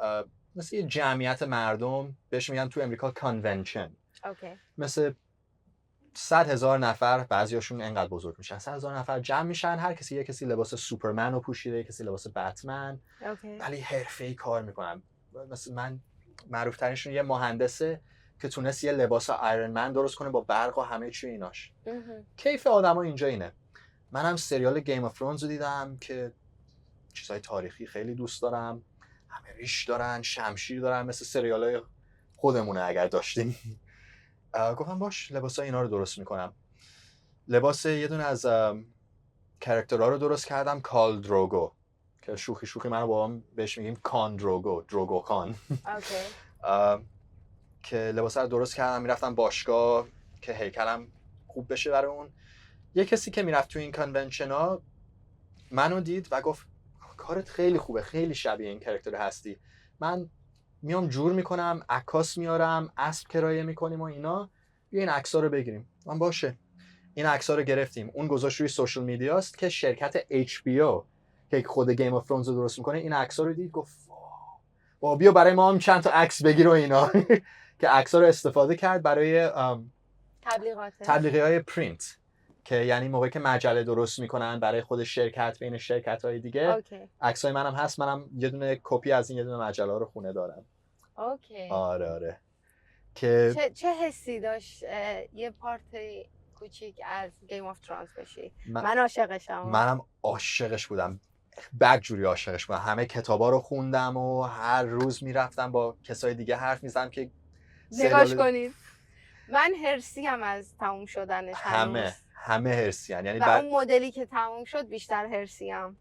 مثل یه جمعیت مردم، بهش میگن تو امریکا کانونشن. مثل 100,000 نفر، بعضیاشون انقدر بزرگ میشن، 100,000 نفر جمع میشن، هر کسی یه کسی لباس سوپرمن رو پوشیده، یه کسی لباس بتمن، ولی حرفه‌ای کار میکنن. مثل من معروف ترینشون یه مهندسه که تونست یه لباس آیرون من درست کنه با برق و همه چی ایناش. کیف آدما اینجا اینه. منم سریال گیم آف ترونز رو دیدم که چیزای تاریخی خیلی دوست دارم، همه ریش دارن، شمشیر دارن، مثل سریالای خودمونه اگر داشتیم. گفتم باش لباسای اینا رو درست میکنم. لباس یه دونه از کاراکترها رو درست کردم، کال دروگو، که شوخی منو با هم بهش میگیم کان دروگو کان. که لباس رو درست کردم، میرفتم باشگاه که هیکلم خوب بشه برای اون. یه کسی که میرفت تو این کانونشن ها منو دید و گفت کارت خیلی خوبه، خیلی شبیه این کاراکتر هستی. من میام جور میکنم، عکاس میارم، اسب کرایه میکنیم و اینا، بیا این عکس‌ها رو بگیریم. من باشه. این عکس‌ها رو گرفتیم، اون گذاشت روی سوشال میدیاست که شرکت HBO که خود گیم آف ترونز رو درست میکنه این عکس‌ها رو دید، گفت با بیا برای ما هم چند تا عکس بگیر و اینا که عکس‌ها رو استفاده کرد برای تبلیغات‌های پرینت، که یعنی موقعی که مجله درست میکنن برای خود شرکت بین شرکت‌های دیگه، عکسای منم هست، منم یه دونه کپی از این یه دونه مجله رو خونه دارم. اوکی. آره که چه حسی داشت یه پارت کوچیک از گیم آف ترونز بشی؟ من عاشقشم. منم عاشقش بودم، بدجوری عاشقش بودم. همه کتابا رو خوندم و هر روز میرفتم با کسای دیگه حرف میزدم که نگاش کنید. من هرسی هم از تموم شدنش. همه هرسی هم. یعنی و اون مدلی که تموم شد بیشتر هرسی هم.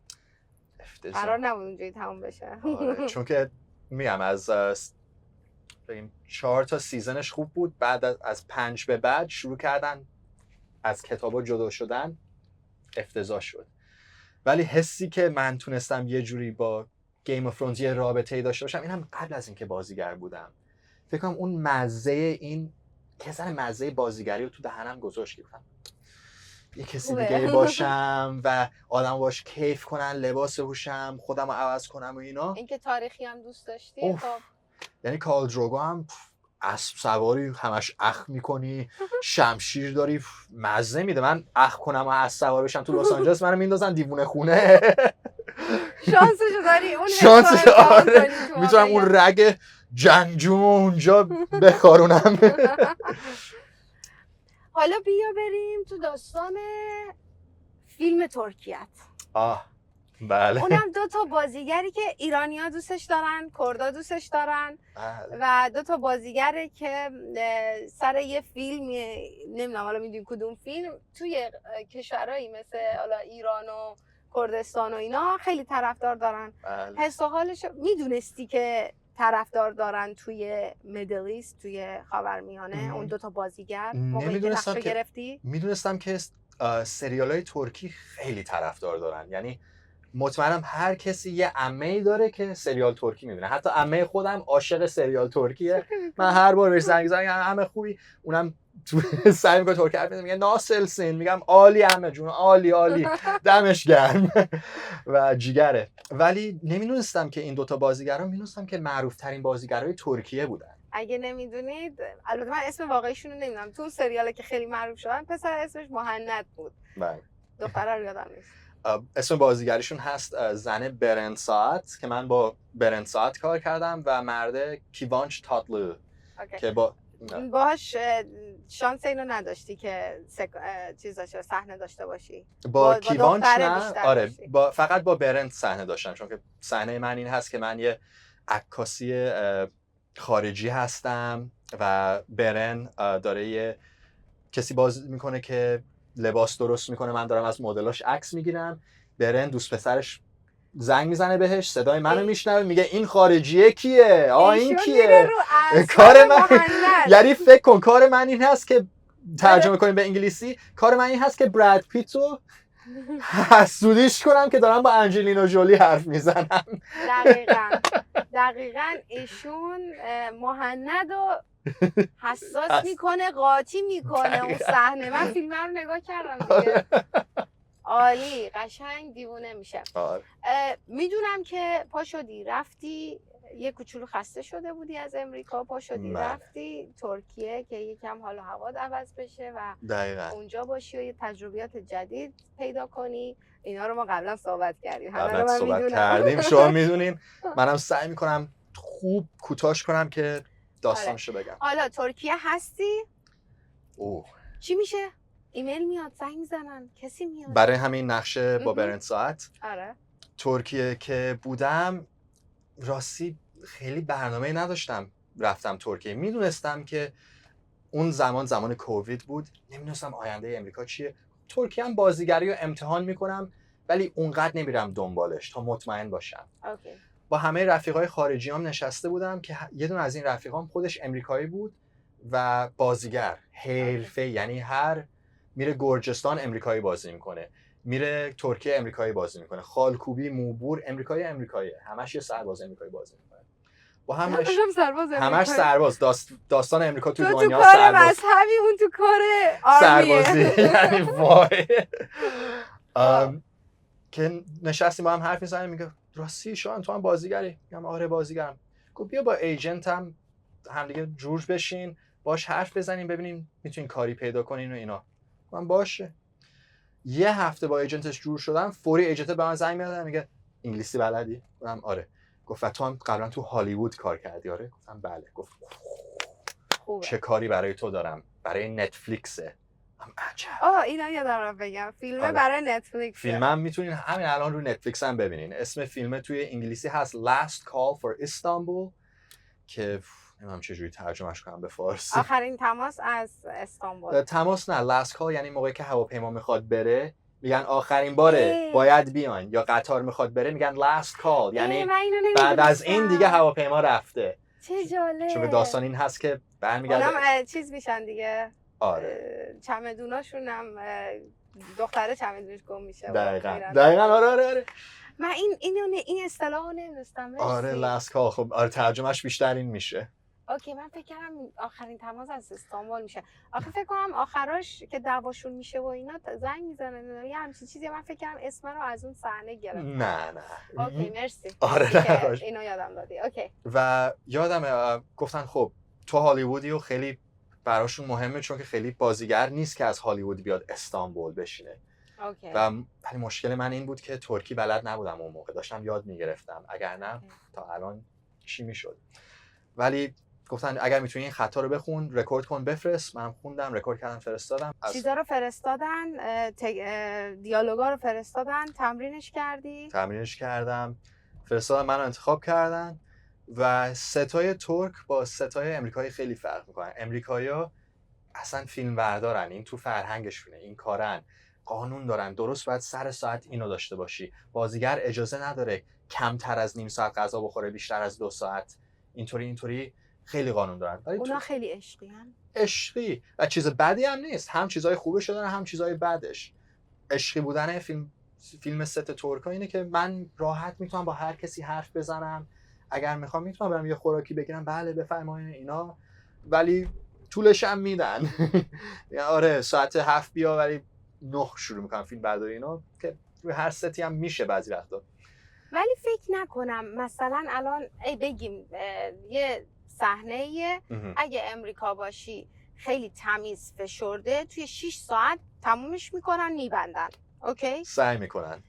قرار نبود اونجوری تموم بشه. آره. چون که میگم از 4 تا سیزنش خوب بود، بعد از 5 به بعد شروع کردن از کتابا جدا شدن، افتضاح شد. ولی حسی که من تونستم یه جوری با گیم آف ترونز یه رابطه‌ای داشته باشم، اینم قبل از اینکه بازیگر بودم. فکر کنم اون مزه بازیگری رو تو دهنم گذاشت، گفتم یه کسی دیگه باشم و آدم باش کیف کنن، لباس بپوشم، خودم رو عوض کنم و اینا. اینکه تاریخی هم دوست داشتی؟ خب یعنی کال دروگو هم اسب سواری همش اخ میکنی، شمشیر داری، مزه میده. من اخ کنم و اسب سوار بشم تو لس آنجلس، منو میندازن دیوونه خونه. شانسشو داری، اون شانسشو آره، میتونم اون رگ جنگجو اونجا بخارونم. حالا بیا بریم تو داستان فیلم ترکیت. بله. اونم 2 تا بازیگری که ایرانی‌ها دوستش دارن، کردا دوستش دارن. و 2 تا بازیگری که سر یه فیلم، نمیدونم حالا میدونی کدوم فیلم، توی کشورهایی مثل حالا ایران و کردستان و اینا خیلی طرفدار دارن. حس و حالش میدونستی که طرفدار دارن توی میدل ایست، توی خاورمیانه، اون 2 تا بازیگر موقعی که نقشو گرفتی؟ میدونستم که سریال‌های ترکی خیلی طرفدار دارن. یعنی مطمئنم هر کسی یه عمه‌ای داره که سریال ترکی می‌بینه. حتی عمه خودم عاشق سریال ترکیه. من هر بار بهش زنگ می‌زنم عمه خوبی، اونم تو سعی می‌کنه ترکی حرف بزنه، میگه ناسلسین، میگم عالی عمه جون، عالی دمش گرم و جیگره. ولی نمی‌دونستم که این 2 تا بازیگرا، می‌دونستم که معروف‌ترین بازیگرای ترکیه بودن. اگه نمیدونید، البته من اسم واقعیشون رو نمیدونم، تو سریالی که خیلی معروف شدن پسر اسمش مهند بود. بله. دختره رو یادم نیست. اسم بازیگریشون هست زن برن ساعت که من با برن ساعت کار کردم و مرد کیوانچ تاتلو که باهاش شانس اینو نداشتی که چیز داشته، صحنه داشته باشی؟ با کیوانچ نه، آره فقط با برن صحنه داشتم، چون که صحنه من این هست که من یه عکاسی خارجی هستم و برن داره یه کسی بازی میکنه که لباس درست میکنه، من دارم از مدلاش عکس میگیرم. برن دوست پسرش زنگ میزنه بهش، صدای منو میشنوه، میگه این خارجیه کیه؟ این کیه؟ کار من یعنی فکر کن کار من این هست که ترجمه کنیم به انگلیسی، کار من این هست که براد پیتو حسودیش کنم که دارم با انجلینا جولی حرف میزنم. دقیقاً ایشون مهند و حساس میکنه، قاطی میکنه اون صحنه. من فیلم رو نگاه کردم دیگه. عالی، قشنگ دیوونه میشه. میدونم که پا شدی رفتی، یه کوچولو خسته شده بودی از امریکا، پا شدی رفتی ترکیه که یکم حال و هوا عوض بشه و دقیقاً اونجا باشی و یه تجربیات جدید پیدا کنی. اینا رو ما قبلا صحبت کردیم. شما میدونین. منم سعی میکنم خوب کوتاش کنم که داستانشو بگم. حالا ترکیه هستی؟ چی میشه؟ ایمیل میاد، زنگ میزنن، کسی میاد؟ برای همین نقشه با برن ساعت. آره. ترکیه که بودم راستی خیلی برنامه نداشتم رفتم ترکیه. میدونستم که اون زمان کووید بود، نمیدونستم آینده امریکا چیه. ترکیه هم بازیگری رو امتحان میکنم ولی اونقدر نمیرم دنبالش تا مطمئن باشم. با همه رفیقای خارجی هم نشسته بودم که یه دونه از این رفیقام خودش امریکایی بود و بازیگر حرفه، یعنی میره گرجستان امریکایی بازی میکنه، میره ترکیه امریکایی بازی میکنه، خالکوبی، موبور امریکایی همش یه سرباز امریکایی بازی میکنه. با همش داشتم سرباز همش سرباز داستان امریکا تو تو دنیا کار سرباز مذهبی، اون تو کار آرمیه. سربازی یعنی وای. که نشستیم با هم حرف می‌زنیم، میگه راستی شان تو هم بازیگری؟ میگم آره بازیگرم. گفت بیا با ایجنتم همدیگه جور بشین، باش حرف بزنیم ببینیم میتونین کاری پیدا کنین و اینا. من باشه. یه هفته با ایجنتش جور شدم، فوری ایجنت به من زنگ میاد میگه انگلیسی بلدی؟ گفتم آره. گفت تو هم قبلا تو هالیوود کار کردی؟ آره. گفتم بله. گفت خوبه. چه کاری برای تو دارم؟ برای نتفلیکسه. عجب. اینا یادم رفت بگم فیلمه آره. برای نتفلیکس. فیلمم میتونین همین الان رو نتفلیکس هم ببینین. اسم فیلم توی انگلیسی هست Last Call for Istanbul که نمیدونم چجوری ترجمهش کنم به فارسی. آخرین تماس از استانبول. تماس نه، Last Call یعنی موقعی که هواپیما میخواد بره میگن آخرین باره باید بیاین، یا قطار میخواد بره میگن Last Call یعنی بعد از این دیگه هواپیما رفته. چه جالب. چون داستان این هست که برمیگرده اونم چیز میشن دیگه. آره. چمدوناشون هم دختره چمدونش گم میشه. دقیقاً آره. من این اصطلاحو نمی‌دونستم. آره Last Call. خب آره ترجمهش بیشتر این میشه. اوکی، من فکر کردم آخرین تماس از استانبول میشه. آخه فکر کنم آخراش که دعواشون میشه و اینا زنگ میزنن یه همچین چیزی. من فکر کردم اسم رو از اون صحنه گرفتم. نه. اوکی مرسی. آره اینو یادم دادی. اوکی. و یادم گفتن خب تو هالیوودی و خیلی براشون مهمه چون که خیلی بازیگر نیست که از هالیوود بیاد استانبول بشینه. اوکی. و ولی مشکل من این بود که ترکی بلد نبودم اون موقع، داشتم یاد میگرفتم، اگر نه تا الان چی میشد. ولی گفتن اگر میتونی این خطا رو بخون، رکورد کن، بفرست. من خوندم، رکورد کردم، فرستادم. چیزا رو فرستادن، دیالوگا رو فرستادن، تمرینش کردی؟ تمرینش کردم، فرستادم، منو انتخاب کردن. و ستای ترک با ستای امریکایی خیلی فرق میکنن. امریکایی‌ها اصلا فیلم بردارن، این تو فرهنگشونه، این کارن، قانون دارن، درست باید سر ساعت اینو داشته باشی، بازیگر اجازه نداره کمتر از نیم ساعت غذا بخوره، بیشتر از 2 ساعت، اینطوری خیلم قانون دارن. ولی اونا خیلی عشقی و چیز بدی هم نیست، هم چیزای خوبش دارن هم چیزای بدش. عشقی بودن فیلم ست ترکا اینه که من راحت میتونم با هر کسی حرف بزنم، اگر میخوام میتونم برم یه خوراکی بگیرم، بله بفرمایید اینا، ولی طولش هم میدن. آره ساعت 7 بیا ولی 9 شروع میکنم فیلم برداری اینا، که روی هر ستی هم میشه بعضی وقتا. ولی فکر نکنم مثلا الان بگیم یه صحنه اگه امریکا باشی خیلی تمیز فشرده، توی 6 ساعت تمومش میکنن میبندن. اوکی؟ سعی میکنن.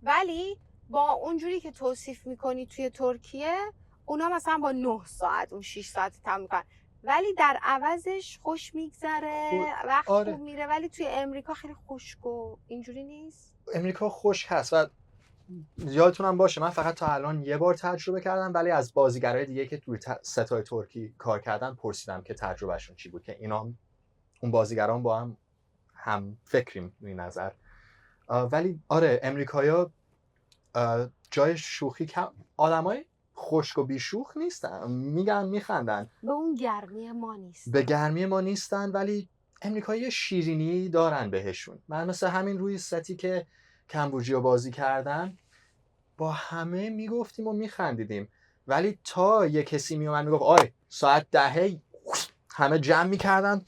ولی با اونجوری که توصیف میکنی توی ترکیه، اونا مثلا با 9 ساعت اون 6 ساعت تموم میکنن، ولی در عوضش خوش میگذره، وقت خوب میره. ولی توی امریکا خیلی خشک و اینجوری نیست. امریکا خشک هست و یادتونم باشه من فقط تا الان یه بار تجربه کردم، ولی از بازیگرای دیگه که توی ستای ترکی کار کردن پرسیدم که تجربهشون چی بود، که اینا اون بازیگران با هم فکریم این نظر. ولی آره امریکایی‌ها جای شوخی کم، آدمای خشک و بیشوخ نیستن، میگن میخندن، به اون گرمی ما نیستن، به گرمی ما نیستن، ولی امریکایی شیرینی دارن بهشون. من مثل همین روی ستی که کمبوجیا بازی کردن با همه میگفتیم و میخندیدیم، ولی تا یه کسی میومد میگفت آی ساعت 10 همه جمع میکردن،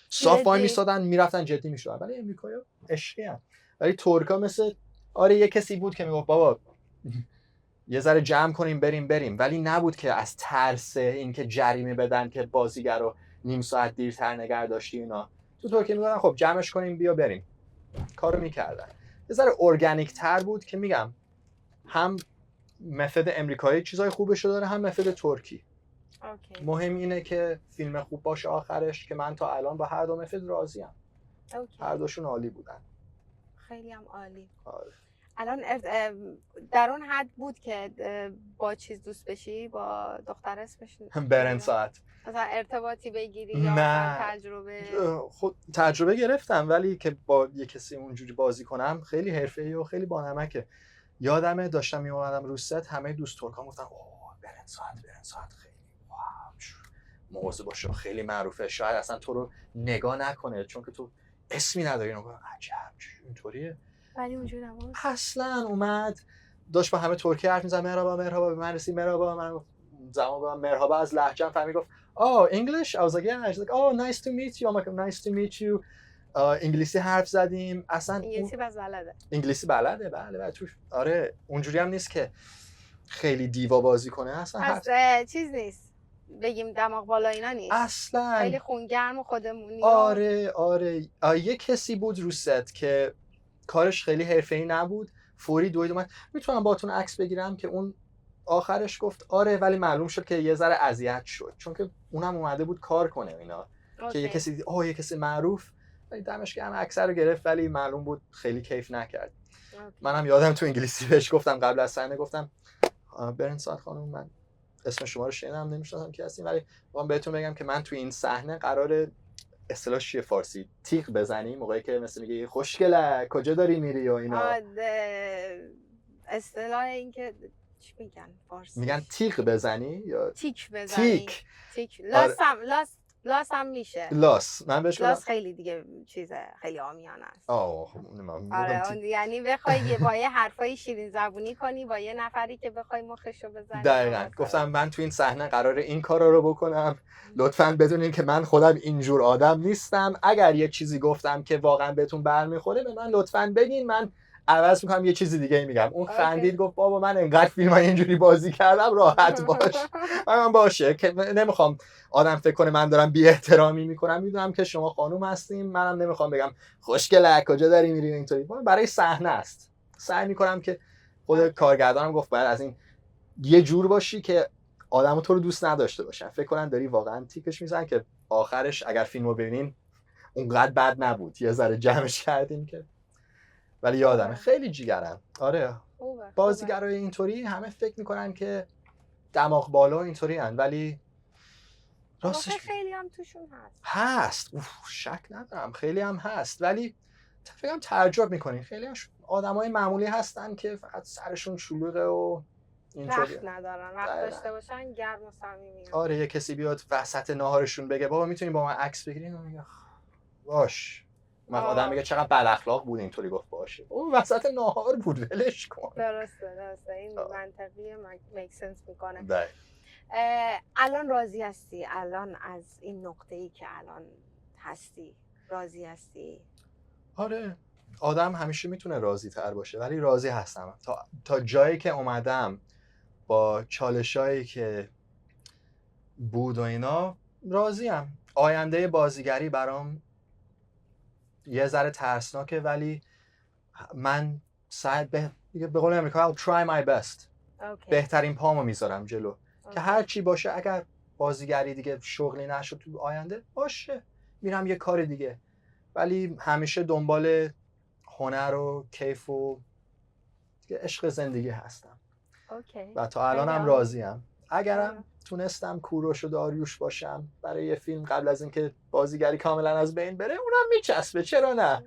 صاف وای میستادن میرفتن جدی میشدن. ولی امریکایی عشقی هستن. ولی ترکا مثل آره یه کسی بود که میگفت بابا یه ذره جمع کنیم بریم، ولی نبود که از ترس اینکه جریمه بدن که بازیگر رو نیم ساعت دیرتر نگه داشتی اینا. تو ترکیه میگفتن خب جمعش کنیم بیا بریم، کارو میکردن. یه ذره ارگانیک تر بود که میگم هم متد امریکایی چیزای خوبش داره هم متد ترکی. اوکی. مهم اینه که فیلم خوب باشه آخرش، که من تا الان با هر دو متد راضیم. هر دوشون عالی بودن. خیلی هم عالی. آره. الان در اون حد بود که با چیز دوست بشی، با دختر اسمش برن ساعت مثلا ارتباطی بگیری یا تجربه؟ خود تجربه گرفتم، ولی که با یه کسی اونجوری بازی کنم خیلی حرفه‌ای و خیلی بانمکه. یادمه داشتم میومدم رو ست، همه دوست ترکام گفتن اوه برن ساعت خیلی واو موضوع باشه، خیلی معروفه، شاید اصلا تو رو نگاه نکنه چون که تو اسمی نداری. عجب اینطوریه، ولی اونجوری نبود. اصلا اومد داشت با همه ترکی حرف می‌زد، مرحبا به من رسید، مرحبا، من زمان به من مرحبا از لهجه‌ام فهمید، گفت oh English. I was like yeah. She's like oh nice to meet you. I'm like nice to meet you. انگلیسی حرف زدیم. اصلا انگلیسی بس بلده. انگلیسی بلده. بله توش آره اونجوری هم نیست که خیلی دیوا بازی کنه اصلا. چیز نیست بگیم دماغ بالا اینا نیست اصلا خیلی خونگرم و خودمونی. آره یه کسی بود رو ست که کارش خیلی حرفه‌ای نبود، فوری دوید اومد میتونم باهاتون عکس بگیرم، که اون آخرش گفت آره، ولی معلوم شد که یه ذره اذیت شد چون که اونم اومده بود کار کنه اینا. که یه کسی دید یه کسی معروف، ولی دمش گرم عکس رو گرفت، ولی معلوم بود خیلی کیف نکرد. منم یادم تو انگلیسی بهش گفتم قبل از صحنه، گفتم برنساد خانم من اسم شما رو شنیدم نمی‌شناسم کی هستین، ولی می‌خوام بهتون بگم که من تو این صحنه قراره اصطلاح چیه فارسی تیغ بزنی، موقعی که مثلا میگه خوشگله کجا داری میری و اینا. اصطلاح این که چی میگن فارسی؟ میگن تیغ بزنی یا تیک بزنی. تیک. لاس هم میشه. لاس. من بهش لاس خیلی دیگه چیزه خیلی عامیانه است. آره یعنی بخوای با یه حرفای شیرین زبونی کنی با یه نفری که بخوای مخشو بزنی. دقیقاً. گفتم من تو این صحنه قراره این کارا رو بکنم، لطفاً بدونین که من خودم اینجور آدم نیستم. اگر یه چیزی گفتم که واقعا بهتون برمیخوره به من لطفاً بگین، من عوض میکنم یه چیزی دیگه میگم. اون خندید گفت بابا من انقدر فیلم اینجوری بازی کردم راحت باش. من باشه که نمیخوام آدم فکر کنه من دارم بی احترامی میکنم، میدونم که شما خانوم هستین، منم نمیخوام بگم خوشگله کجا داری میری اینطوری. برای صحنه است. سعی میکنم که خود کارگردانم گفت باید از این یه جور باشی که آدمو تو رو دوست نداشته باشن، فکر کنن داری واقعا تیکش میزنن، که آخرش اگر فیلمو ببینین اونقدر بد نبود، یه ذره جمعش کردیم که. ولی یادمه خیلی جیگرن. آره بازیگرای اینطوری همه فکر میکنن که دماغ بالا اینطوری هن، ولی راستش خیلی هم توشون هست. شک ندارم خیلی هم هست، ولی فکرم تعجب میکنین خیلی هم آدمای معمولی هستن که فقط سرشون شلوغه و اینطوری وقت ندارن، وقت داشته باشن گرم و صمیمی. آره یه کسی بیاد وسط ناهارشون بگه بابا میتونی با من عکس بگیرین، میگه باش. من آدم میگه چقدر بد اخلاق بود اینطوری گفت باشه، اون وسط ناهار بود ولش کن. درسته این منطقیه، میک سنس میکنه. الان راضی هستی؟ الان از این نقطه‌ای که الان هستی راضی هستی؟ آره آدم همیشه میتونه راضی تر باشه، ولی راضی هستم تا جایی که اومدم با چالشایی که بود و اینا راضیم. آینده بازیگری برام یه ذره ترسناکه، ولی من سعی به قول امریکا I'll try my best. بهترین پامو میذارم جلو که هر چی باشه. اگر بازیگری دیگه شغلی نشد تو آینده باشه میرم یه کار دیگه، ولی همیشه دنبال هنر و کیف و عشق زندگی هستم. و تا الانم راضیم. اگرم تونستم کوروش و داریوش باشم برای یه فیلم قبل از اینکه بازیگری کاملا از بین بره، اونم میچسبه، چرا نه؟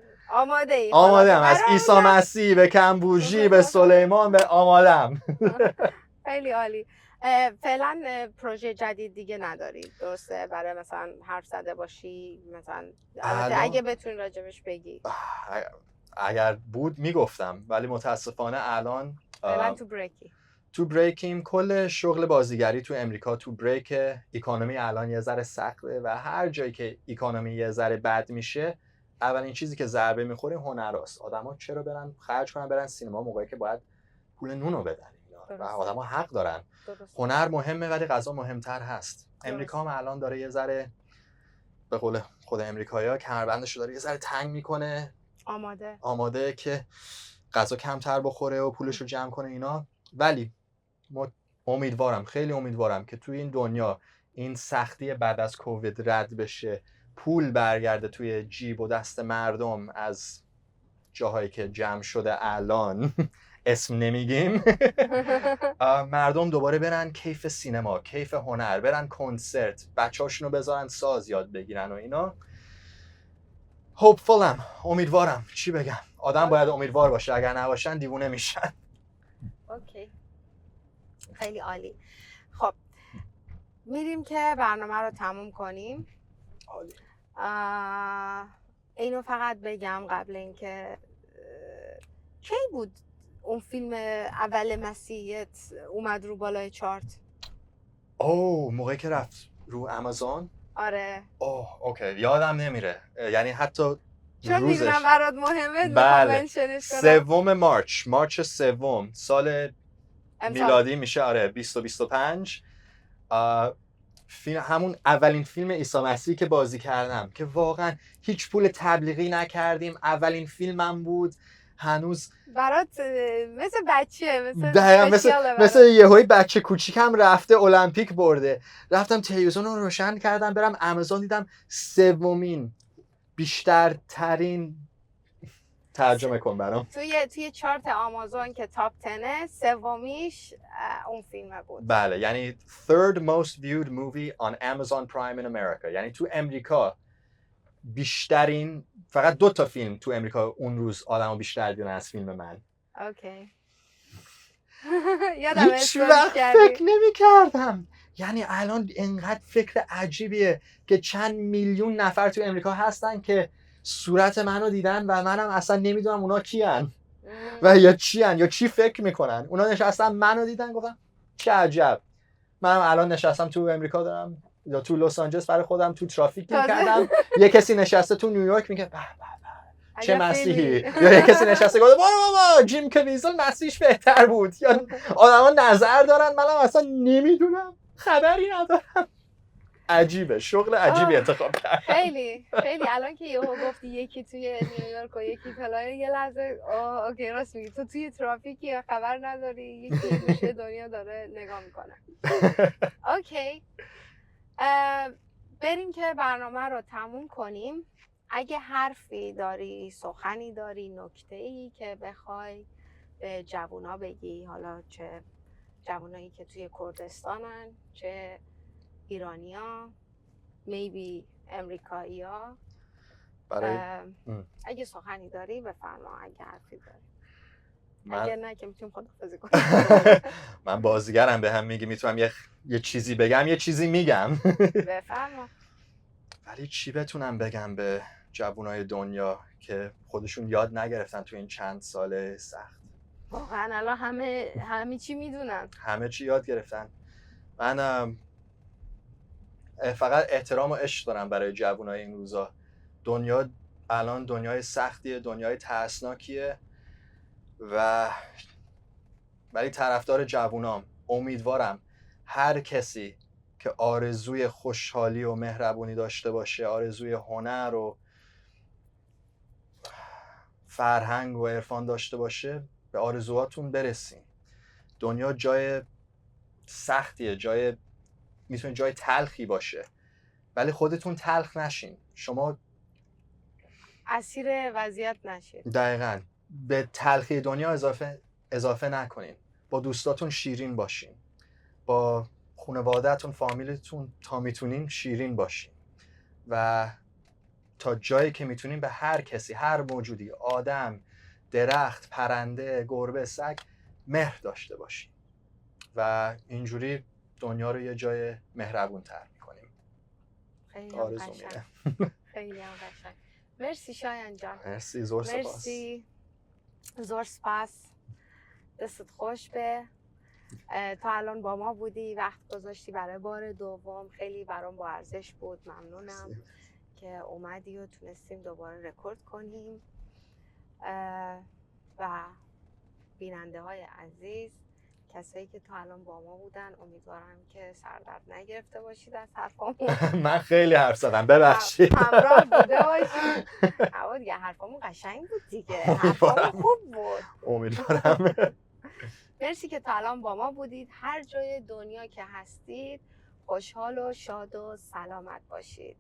آمادم. از عیسی مسیح به کمبوجی به سلیمان به آمادم. خیلی عالی. فعلا پروژه جدید دیگه ندارید درسته؟ برای مثلا حرف زده باشی مثلا اگه بتونی راجبش بگی. اگر بود میگفتم، ولی متاسفانه الان فعلا تو بریکیم. کل شغل بازیگری تو امریکا تو بریک. اکانومی الان یه ذره سخته و هر جایی که اکانومی یه ذره بد میشه اولین چیزی که ضربه میخوره هنراست. آدما چرا برن خرج کنن برن سینما موقعی که باید پول نونو بدن؟ و آدما حق دارن. هنر مهمه ولی غذا مهمتر هست. امریکا هم الان داره یه ذره به قول خود امریکایی‌ها کمربندشو داره یه ذره تنگ میکنه، آماده که غذا کمتر بخوره و پولشو جمع کنه اینا. ولی امیدوارم، خیلی امیدوارم که توی این دنیا این سختی بعد از کووید رد بشه، پول برگرده توی جیب و دست مردم از جاهایی که جمع شده الان اسم نمیگیم. مردم دوباره برن کیف سینما، کیف هنر، برن کنسرت، بچه‌هاشونو بذارن ساز یاد بگیرن و اینا. هوپفولم، امیدوارم. چی بگم؟ آدم باید امیدوار باشه، اگر نباشن دیوونه میشن. اوکی خیلی عالی. خب میریم که برنامه رو تموم کنیم. عالی. اینو فقط بگم قبل اینکه کی بود اون فیلم اول مسیحیت اومد رو بالای چارت؟ موقعی که رفت رو آمازون. آره اوکی یادم نمیره، یعنی حتی چون روزش. میدونم برات مهمه بله. منشنش کنم. 3 مارچ 3 سال میلادی میشه. آره 2025. فیلم همون اولین فیلم عیسی مسیح که بازی کردم که واقعا هیچ پول تبلیغی نکردیم، اولین فیلمم بود. هنوز برات مثل بچه، مثل یهویی بچه کوچیکم رفته المپیک برده. رفتم تلویزیون رو روشن کردم برم آمازون، دیدم 3 بیشتر ترین. ترجمه کن برام. توی چارت آمازون که تاپ 10 سومیش اون فیلم بود. بله یعنی third most viewed movie on Amazon Prime in America. یعنی تو امریکا بیشترین، فقط 2 فیلم تو امریکا اون روز آدمو بیشتر دیدن از فیلم من. اوکی. یادم هیچ وقت فکر نمی کردم. یعنی الان انقدر فکر عجیبیه که چند میلیون نفر تو امریکا هستن که صورت منو دیدن و منم اصلا نمیدونم اونا کیان و یا چیان یا چی فکر میکنن. اونا نشستن منو دیدن گفتن چه عجب. منم الان نشستم تو امریکا دارم یا تو لس آنجلس برای خودم تو ترافیک میکردم، یه کسی نشسته تو نیویورک میگه به چه مسیحی، یا یه کسی نشسته گفته بابا جیم کویزل مسیحش بهتر بود، یا آدما نظر دارن منم اصلا نمیدونم خبری ندارم. عجیبه، شغل عجیبی انتخاب کردم. خیلی الان که یهو گفتی یکی توی نیویورک و یکی فلان، یه لحظه اوکی راست میگی، تو توی ترافیکی یا خبر نداری، یکی گوشه دنیا داره نگاه میکنه. اوکی بریم که برنامه رو تموم کنیم. اگه حرفی داری، سخنی داری، نکته‌ای که بخوای به جوونا بگی، حالا چه جوونایی که توی کردستانن، چه ایرانیا، میبی امریکایی‌ها، اگه سخنی داری بفرما، اگه حرفی داری. اگه نه که میتونیم خداحافظی کنیم. من بازیگرم، به هم میگی میتونم یه چیزی بگم، یه چیزی میگم. بفرما. ولی چی بتونم بگم به جوانای دنیا که خودشون یاد نگرفتن تو این چند سال سخت؟ واقعا الان همه چی میدونن، همه چی یاد گرفتن. من فقط احترام و عشق دارم برای جوانای این روزا. دنیا الان دنیای سختیه، دنیای ترسناکیه ولی طرفدار جوونام. امیدوارم هر کسی که آرزوی خوشحالی و مهربونی داشته باشه، آرزوی هنر و فرهنگ و عرفان داشته باشه، به آرزوهاتون برسین. دنیا جای سختیه، میتونه جای تلخی باشه، ولی خودتون تلخ نشین. شما اسیر وضعیت نشید. دقیقاً به تلخی دنیا اضافه نکنین. با دوستاتون شیرین باشین، با خانواده‌تون، فامیلتون تا میتونین شیرین باشین و تا جایی که میتونین به هر کسی، هر موجودی، آدم، درخت، پرنده، گربه، سگ مهر داشته باشین و اینجوری دنیا رو یه جای مهربون تر میکنیم. خیلی هم قشنگ. مرسی شایان جان. مرسی، زور سپاس. مرسی، زور سپاس. دستت خوش به. تا الان با ما بودی، وقت گذاشتی برای بار دوم، خیلی برام با ارزش بود. ممنونم که اومدی و تونستیم دوباره رکورد کنیم. و بیننده های عزیز، کسایی که تا الان با ما بودن، امیدوارم که سردرد نگرفته باشید از حرفامون. من خیلی حرف زدم، ببخشید. همراه بوده باشید. اما دیگه حرفامون قشنگ بود دیگه، حرفامون خوب بود. امیدوارم. مرسی که تا الان با ما بودید. هر جای دنیا که هستید خوشحال و شاد و سلامت باشید.